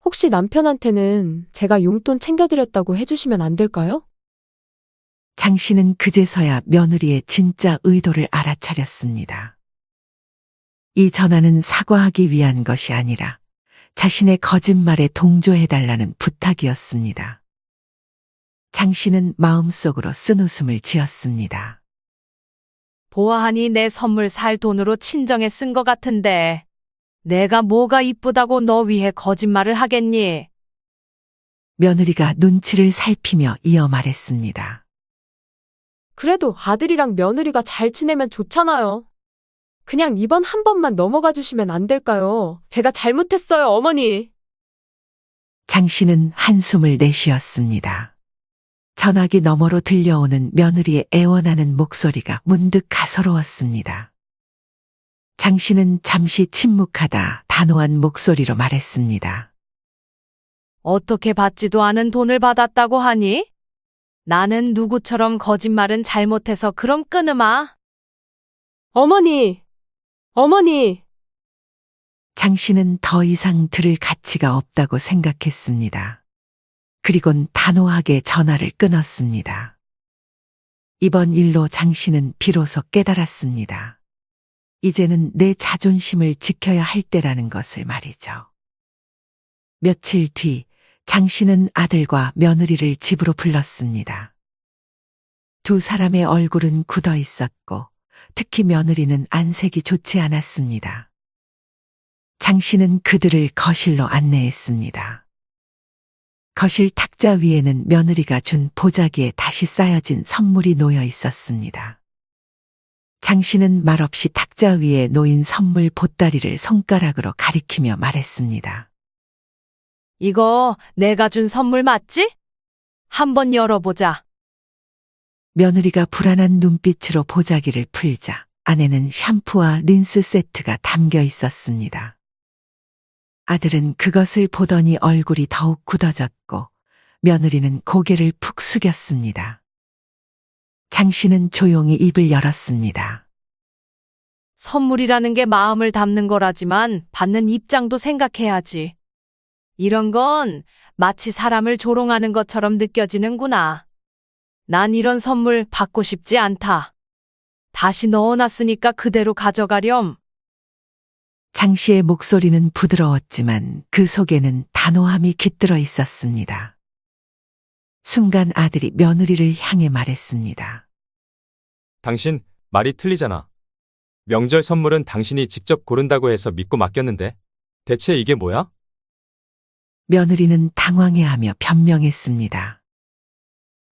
혹시 남편한테는 제가 용돈 챙겨드렸다고 해주시면 안 될까요? 장 씨는 그제서야 며느리의 진짜 의도를 알아차렸습니다. 이 전화는 사과하기 위한 것이 아니라 자신의 거짓말에 동조해달라는 부탁이었습니다. 장 씨는 마음속으로 쓴웃음을 지었습니다. 보아하니 내 선물 살 돈으로 친정에 쓴 것 같은데. 내가 뭐가 이쁘다고 너 위해 거짓말을 하겠니? 며느리가 눈치를 살피며 이어 말했습니다. 그래도 아들이랑 며느리가 잘 지내면 좋잖아요. 그냥 이번 한 번만 넘어가 주시면 안 될까요? 제가 잘못했어요, 어머니. 장 씨는 한숨을 내쉬었습니다. 전화기 너머로 들려오는 며느리의 애원하는 목소리가 문득 가소로웠습니다. 장 씨는 잠시 침묵하다 단호한 목소리로 말했습니다. 어떻게 받지도 않은 돈을 받았다고 하니? 나는 누구처럼 거짓말은 잘못해서 그럼 끊으마. 어머니! 어머니! 장 씨는 더 이상 들을 가치가 없다고 생각했습니다. 그리곤 단호하게 전화를 끊었습니다. 이번 일로 장 씨는 비로소 깨달았습니다. 이제는 내 자존심을 지켜야 할 때라는 것을 말이죠. 며칠 뒤 장 씨는 아들과 며느리를 집으로 불렀습니다. 두 사람의 얼굴은 굳어 있었고 특히 며느리는 안색이 좋지 않았습니다. 장 씨는 그들을 거실로 안내했습니다. 거실 탁자 위에는 며느리가 준 보자기에 다시 쌓여진 선물이 놓여 있었습니다. 장 씨는 말없이 탁자 위에 놓인 선물 보따리를 손가락으로 가리키며 말했습니다. 이거 내가 준 선물 맞지? 한번 열어보자. 며느리가 불안한 눈빛으로 보자기를 풀자 안에는 샴푸와 린스 세트가 담겨 있었습니다. 아들은 그것을 보더니 얼굴이 더욱 굳어졌고 며느리는 고개를 푹 숙였습니다. 장 씨는 조용히 입을 열었습니다. 선물이라는 게 마음을 담는 거라지만 받는 입장도 생각해야지. 이런 건 마치 사람을 조롱하는 것처럼 느껴지는구나. 난 이런 선물 받고 싶지 않다. 다시 넣어놨으니까 그대로 가져가렴. 장 씨의 목소리는 부드러웠지만 그 속에는 단호함이 깃들어 있었습니다. 순간 아들이 며느리를 향해 말했습니다. 당신, 말이 틀리잖아. 명절 선물은 당신이 직접 고른다고 해서 믿고 맡겼는데. 대체 이게 뭐야? 며느리는 당황해하며 변명했습니다.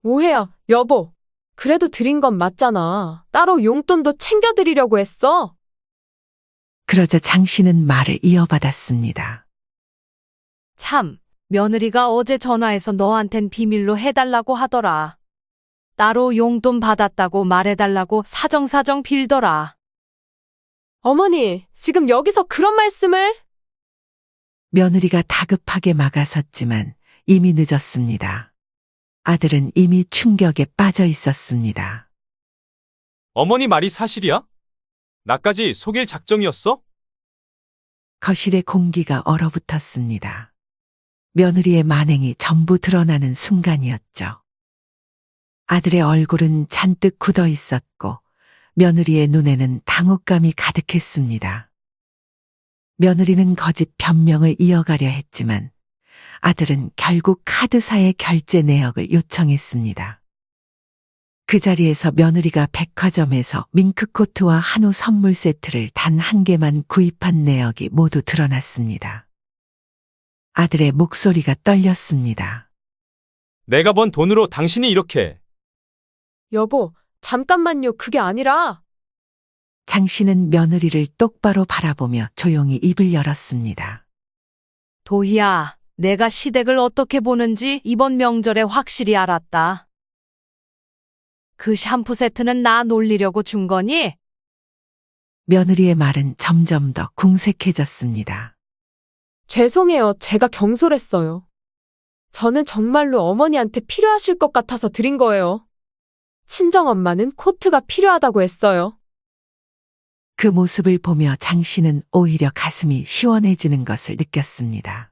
오해야, 여보. 그래도 드린 건 맞잖아. 따로 용돈도 챙겨드리려고 했어. 그러자 장 씨는 말을 이어받았습니다. 참, 며느리가 어제 전화해서 너한텐 비밀로 해달라고 하더라. 따로 용돈 받았다고 말해달라고 사정사정 빌더라. 어머니, 지금 여기서 그런 말씀을? 며느리가 다급하게 막아섰지만 이미 늦었습니다. 아들은 이미 충격에 빠져 있었습니다. 어머니 말이 사실이야? 나까지 속일 작정이었어? 거실의 공기가 얼어붙었습니다. 며느리의 만행이 전부 드러나는 순간이었죠. 아들의 얼굴은 잔뜩 굳어 있었고 며느리의 눈에는 당혹감이 가득했습니다. 며느리는 거짓 변명을 이어가려 했지만 아들은 결국 카드사의 결제 내역을 요청했습니다. 그 자리에서 며느리가 백화점에서 밍크코트와 한우 선물 세트를 단 한 개만 구입한 내역이 모두 드러났습니다. 아들의 목소리가 떨렸습니다. 내가 번 돈으로 당신이 이렇게. 여보, 잠깐만요. 그게 아니라. 장 씨는 며느리를 똑바로 바라보며 조용히 입을 열었습니다. 도희야, 내가 시댁을 어떻게 보는지 이번 명절에 확실히 알았다. 그 샴푸 세트는 나 놀리려고 준 거니? 며느리의 말은 점점 더 궁색해졌습니다. 죄송해요. 제가 경솔했어요. 저는 정말로 어머니한테 필요하실 것 같아서 드린 거예요. 친정엄마는 코트가 필요하다고 했어요. 그 모습을 보며 장 씨는 오히려 가슴이 시원해지는 것을 느꼈습니다.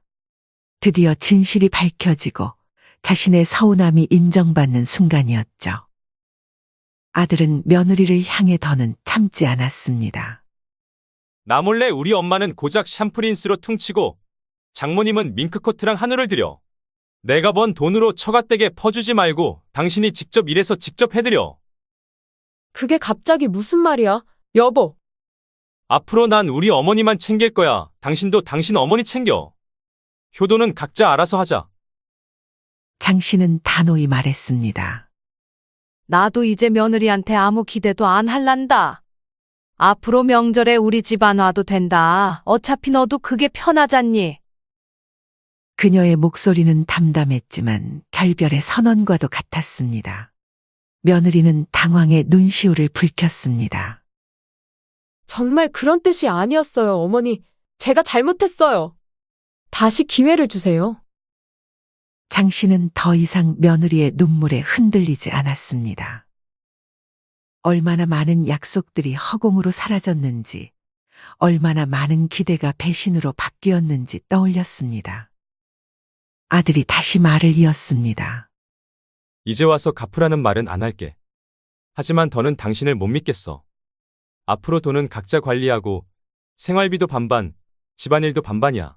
드디어 진실이 밝혀지고 자신의 서운함이 인정받는 순간이었죠. 아들은 며느리를 향해 더는 참지 않았습니다. 나 몰래 우리 엄마는 고작 샴푸린스로 퉁치고 장모님은 밍크코트랑 한우를 드려. 내가 번 돈으로 처갓댁에 퍼주지 말고 당신이 직접 일해서 직접 해드려. 그게 갑자기 무슨 말이야? 여보, 앞으로 난 우리 어머니만 챙길 거야. 당신도 당신 어머니 챙겨. 효도는 각자 알아서 하자. 장 씨는 단호히 말했습니다. 나도 이제 며느리한테 아무 기대도 안 할란다. 앞으로 명절에 우리 집 안 와도 된다. 어차피 너도 그게 편하잖니. 그녀의 목소리는 담담했지만 결별의 선언과도 같았습니다. 며느리는 당황해 눈시울을 붉혔습니다. 정말 그런 뜻이 아니었어요, 어머니. 제가 잘못했어요. 다시 기회를 주세요. 장 씨는 더 이상 며느리의 눈물에 흔들리지 않았습니다. 얼마나 많은 약속들이 허공으로 사라졌는지, 얼마나 많은 기대가 배신으로 바뀌었는지 떠올렸습니다. 아들이 다시 말을 이었습니다. 이제 와서 갚으라는 말은 안 할게. 하지만 더는 당신을 못 믿겠어. 앞으로 돈은 각자 관리하고 생활비도 반반, 집안일도 반반이야.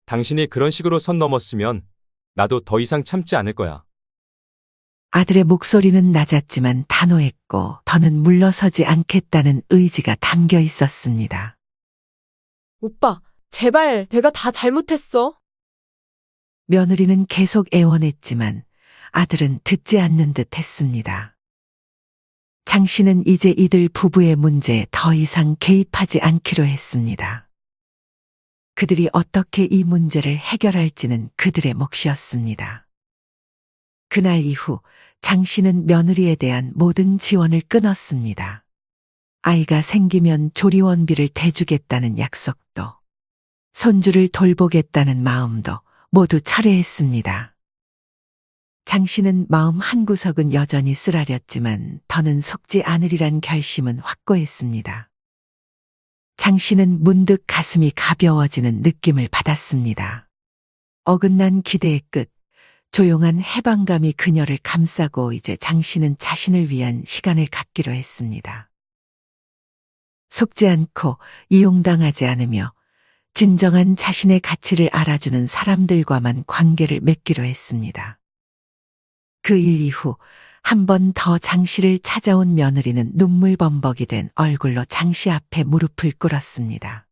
당신이 그런 식으로 선 넘었으면 나도 더 이상 참지 않을 거야. 아들의 목소리는 낮았지만 단호했고 더는 물러서지 않겠다는 의지가 담겨 있었습니다. 오빠, 제발 내가 다 잘못했어. 며느리는 계속 애원했지만 아들은 듣지 않는 듯 했습니다. 장 씨는 이제 이들 부부의 문제에 더 이상 개입하지 않기로 했습니다. 그들이 어떻게 이 문제를 해결할지는 그들의 몫이었습니다. 그날 이후 장 씨는 며느리에 대한 모든 지원을 끊었습니다. 아이가 생기면 조리원비를 대주겠다는 약속도, 손주를 돌보겠다는 마음도 모두 철회했습니다. 장 씨는 마음 한구석은 여전히 쓰라렸지만 더는 속지 않으리란 결심은 확고했습니다. 장 씨는 문득 가슴이 가벼워지는 느낌을 받았습니다. 어긋난 기대의 끝, 조용한 해방감이 그녀를 감싸고 이제 장 씨는 자신을 위한 시간을 갖기로 했습니다. 속지 않고 이용당하지 않으며 진정한 자신의 가치를 알아주는 사람들과만 관계를 맺기로 했습니다. 그 일 이후 한 번 더 장 씨를 찾아온 며느리는 눈물범벅이 된 얼굴로 장 씨 앞에 무릎을 꿇었습니다.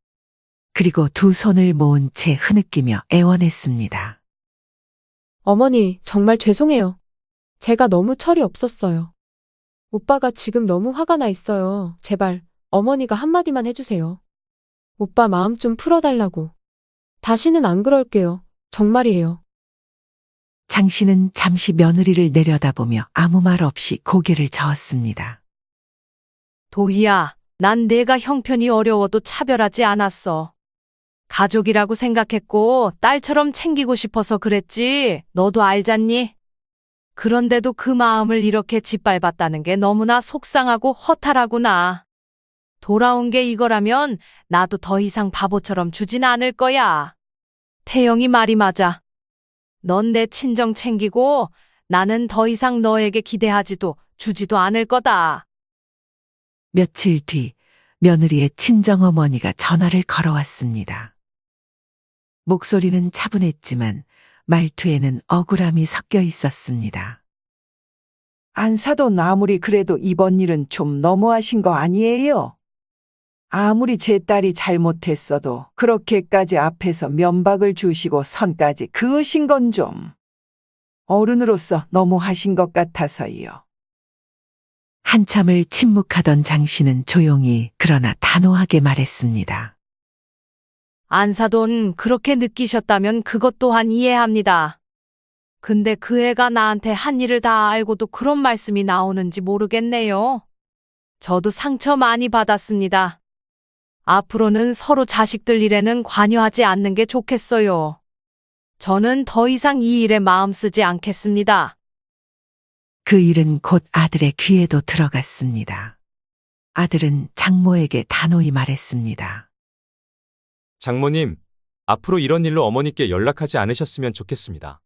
그리고 두 손을 모은 채 흐느끼며 애원했습니다. 어머니, 정말 죄송해요. 제가 너무 철이 없었어요. 오빠가 지금 너무 화가 나 있어요. 제발, 어머니가 한마디만 해주세요. 오빠 마음 좀 풀어달라고. 다시는 안 그럴게요. 정말이에요. 장 씨는 잠시 며느리를 내려다보며 아무 말 없이 고개를 저었습니다. 도희야, 난 내가 형편이 어려워도 차별하지 않았어. 가족이라고 생각했고 딸처럼 챙기고 싶어서 그랬지. 너도 알잖니? 그런데도 그 마음을 이렇게 짓밟았다는 게 너무나 속상하고 허탈하구나. 돌아온 게 이거라면 나도 더 이상 바보처럼 주진 않을 거야. 태영이 말이 맞아. 넌 내 친정 챙기고 나는 더 이상 너에게 기대하지도 주지도 않을 거다. 며칠 뒤 며느리의 친정어머니가 전화를 걸어왔습니다. 목소리는 차분했지만 말투에는 억울함이 섞여 있었습니다. 안사돈 아무리 그래도 이번 일은 좀 너무하신 거 아니에요? 아무리 제 딸이 잘못했어도 그렇게까지 앞에서 면박을 주시고 선까지 그으신 건 좀 어른으로서 너무하신 것 같아서요. 한참을 침묵하던 장 씨는 조용히 그러나 단호하게 말했습니다. 안사돈 그렇게 느끼셨다면 그것 또한 이해합니다. 근데 그 애가 나한테 한 일을 다 알고도 그런 말씀이 나오는지 모르겠네요. 저도 상처 많이 받았습니다. 앞으로는 서로 자식들 일에는 관여하지 않는 게 좋겠어요. 저는 더 이상 이 일에 마음 쓰지 않겠습니다. 그 일은 곧 아들의 귀에도 들어갔습니다. 아들은 장모에게 단호히 말했습니다. 장모님, 앞으로 이런 일로 어머니께 연락하지 않으셨으면 좋겠습니다.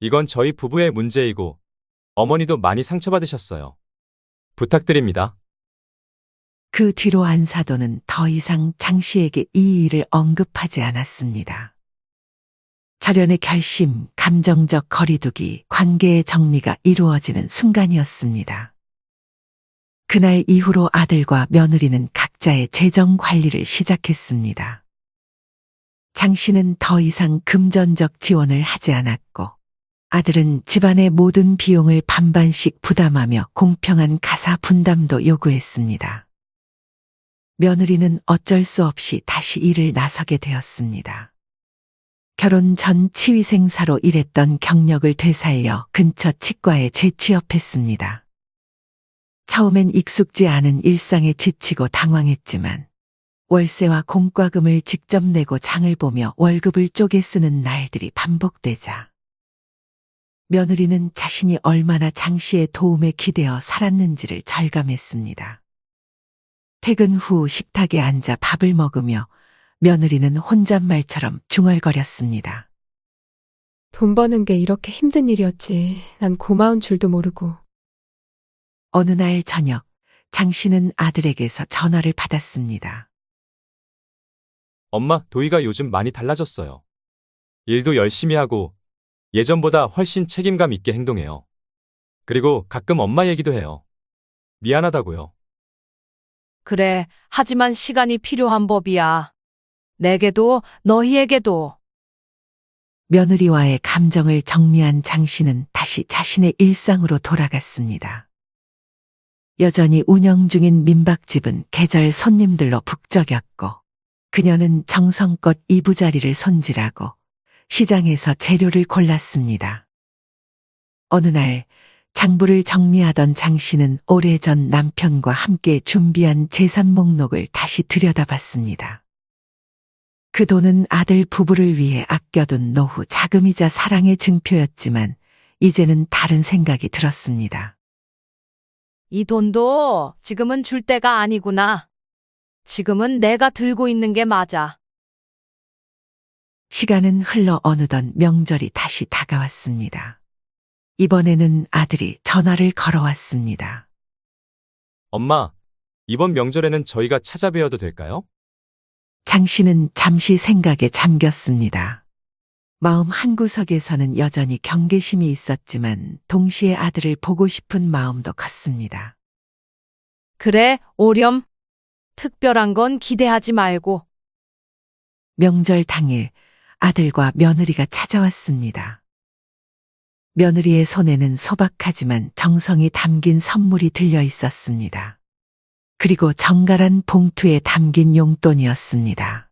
이건 저희 부부의 문제이고 어머니도 많이 상처받으셨어요. 부탁드립니다. 그 뒤로 안사돈은 더 이상 장 씨에게 이 일을 언급하지 않았습니다. 절연의 결심, 감정적 거리두기, 관계의 정리가 이루어지는 순간이었습니다. 그날 이후로 아들과 며느리는 각자의 재정 관리를 시작했습니다. 장 씨는 더 이상 금전적 지원을 하지 않았고, 아들은 집안의 모든 비용을 반반씩 부담하며 공평한 가사 분담도 요구했습니다. 며느리는 어쩔 수 없이 다시 일을 나서게 되었습니다. 결혼 전 치위생사로 일했던 경력을 되살려 근처 치과에 재취업했습니다. 처음엔 익숙지 않은 일상에 지치고 당황했지만 월세와 공과금을 직접 내고 장을 보며 월급을 쪼개 쓰는 날들이 반복되자 며느리는 자신이 얼마나 장 씨의 도움에 기대어 살았는지를 절감했습니다. 퇴근 후 식탁에 앉아 밥을 먹으며 며느리는 혼잣말처럼 중얼거렸습니다. 돈 버는 게 이렇게 힘든 일이었지. 난 고마운 줄도 모르고. 어느 날 저녁, 장 씨는 아들에게서 전화를 받았습니다. 엄마, 도희가 요즘 많이 달라졌어요. 일도 열심히 하고 예전보다 훨씬 책임감 있게 행동해요. 그리고 가끔 엄마 얘기도 해요. 미안하다고요. 그래, 하지만 시간이 필요한 법이야. 내게도 너희에게도. 며느리와의 감정을 정리한 장 씨는 다시 자신의 일상으로 돌아갔습니다. 여전히 운영 중인 민박집은 계절 손님들로 북적였고 그녀는 정성껏 이부자리를 손질하고 시장에서 재료를 골랐습니다. 어느 날 장부를 정리하던 장 씨는 오래전 남편과 함께 준비한 재산 목록을 다시 들여다봤습니다. 그 돈은 아들 부부를 위해 아껴둔 노후 자금이자 사랑의 증표였지만 이제는 다른 생각이 들었습니다. 이 돈도 지금은 줄 때가 아니구나. 지금은 내가 들고 있는 게 맞아. 시간은 흘러 어느덧 명절이 다시 다가왔습니다. 이번에는 아들이 전화를 걸어왔습니다. 엄마, 이번 명절에는 저희가 찾아뵈어도 될까요? 장 씨는 잠시 생각에 잠겼습니다. 마음 한구석에서는 여전히 경계심이 있었지만 동시에 아들을 보고 싶은 마음도 컸습니다. 그래, 오렴. 특별한 건 기대하지 말고. 명절 당일 아들과 며느리가 찾아왔습니다. 며느리의 손에는 소박하지만 정성이 담긴 선물이 들려 있었습니다. 그리고 정갈한 봉투에 담긴 용돈이었습니다.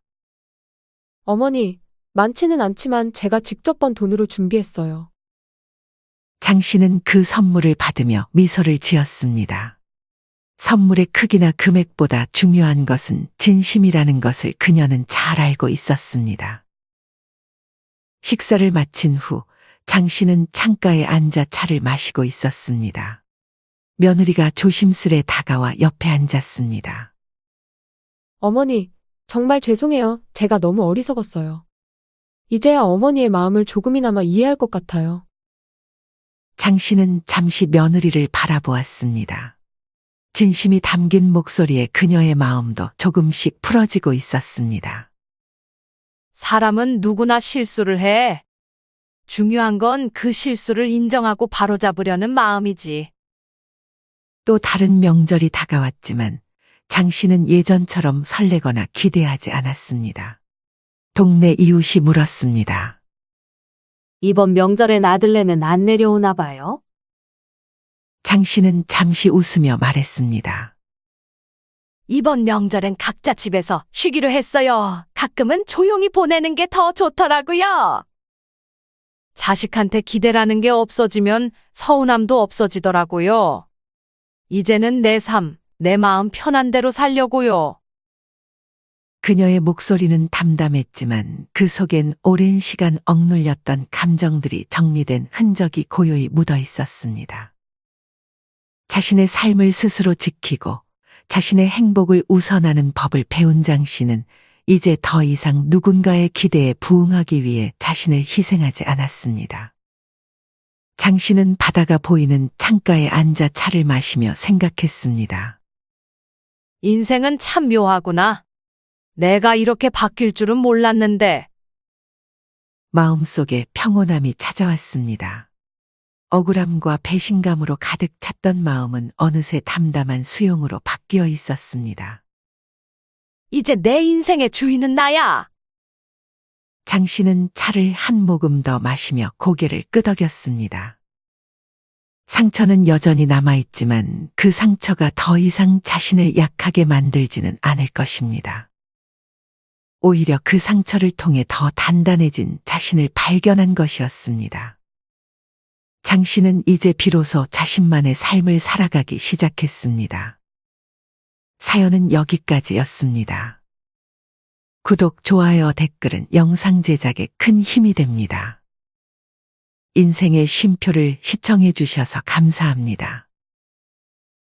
어머니, 많지는 않지만 제가 직접 번 돈으로 준비했어요. 장 씨는 그 선물을 받으며 미소를 지었습니다. 선물의 크기나 금액보다 중요한 것은 진심이라는 것을 그녀는 잘 알고 있었습니다. 식사를 마친 후 장 씨는 창가에 앉아 차를 마시고 있었습니다. 며느리가 조심스레 다가와 옆에 앉았습니다. 어머니, 정말 죄송해요. 제가 너무 어리석었어요. 이제야 어머니의 마음을 조금이나마 이해할 것 같아요. 장 씨는 잠시 며느리를 바라보았습니다. 진심이 담긴 목소리에 그녀의 마음도 조금씩 풀어지고 있었습니다. 사람은 누구나 실수를 해. 중요한 건 그 실수를 인정하고 바로잡으려는 마음이지. 또 다른 명절이 다가왔지만 장 씨는 예전처럼 설레거나 기대하지 않았습니다. 동네 이웃이 물었습니다. 이번 명절엔 아들네는 안 내려오나 봐요? 장 씨는 잠시 웃으며 말했습니다. 이번 명절엔 각자 집에서 쉬기로 했어요. 가끔은 조용히 보내는 게 더 좋더라고요. 자식한테 기대라는 게 없어지면 서운함도 없어지더라고요. 이제는 내 삶, 내 마음 편한 대로 살려고요. 그녀의 목소리는 담담했지만 그 속엔 오랜 시간 억눌렸던 감정들이 정리된 흔적이 고요히 묻어 있었습니다. 자신의 삶을 스스로 지키고 자신의 행복을 우선하는 법을 배운 장 씨는 이제 더 이상 누군가의 기대에 부응하기 위해 자신을 희생하지 않았습니다. 장 씨는 바다가 보이는 창가에 앉아 차를 마시며 생각했습니다. 인생은 참 묘하구나. 내가 이렇게 바뀔 줄은 몰랐는데. 마음속에 평온함이 찾아왔습니다. 억울함과 배신감으로 가득 찼던 마음은 어느새 담담한 수용으로 바뀌어 있었습니다. 이제 내 인생의 주인은 나야. 장 씨는 차를 한 모금 더 마시며 고개를 끄덕였습니다. 상처는 여전히 남아있지만 그 상처가 더 이상 자신을 약하게 만들지는 않을 것입니다. 오히려 그 상처를 통해 더 단단해진 자신을 발견한 것이었습니다. 장 씨는 이제 비로소 자신만의 삶을 살아가기 시작했습니다. 사연은 여기까지였습니다. 구독, 좋아요, 댓글은 영상 제작에 큰 힘이 됩니다. 인생의 쉼표를 시청해 주셔서 감사합니다.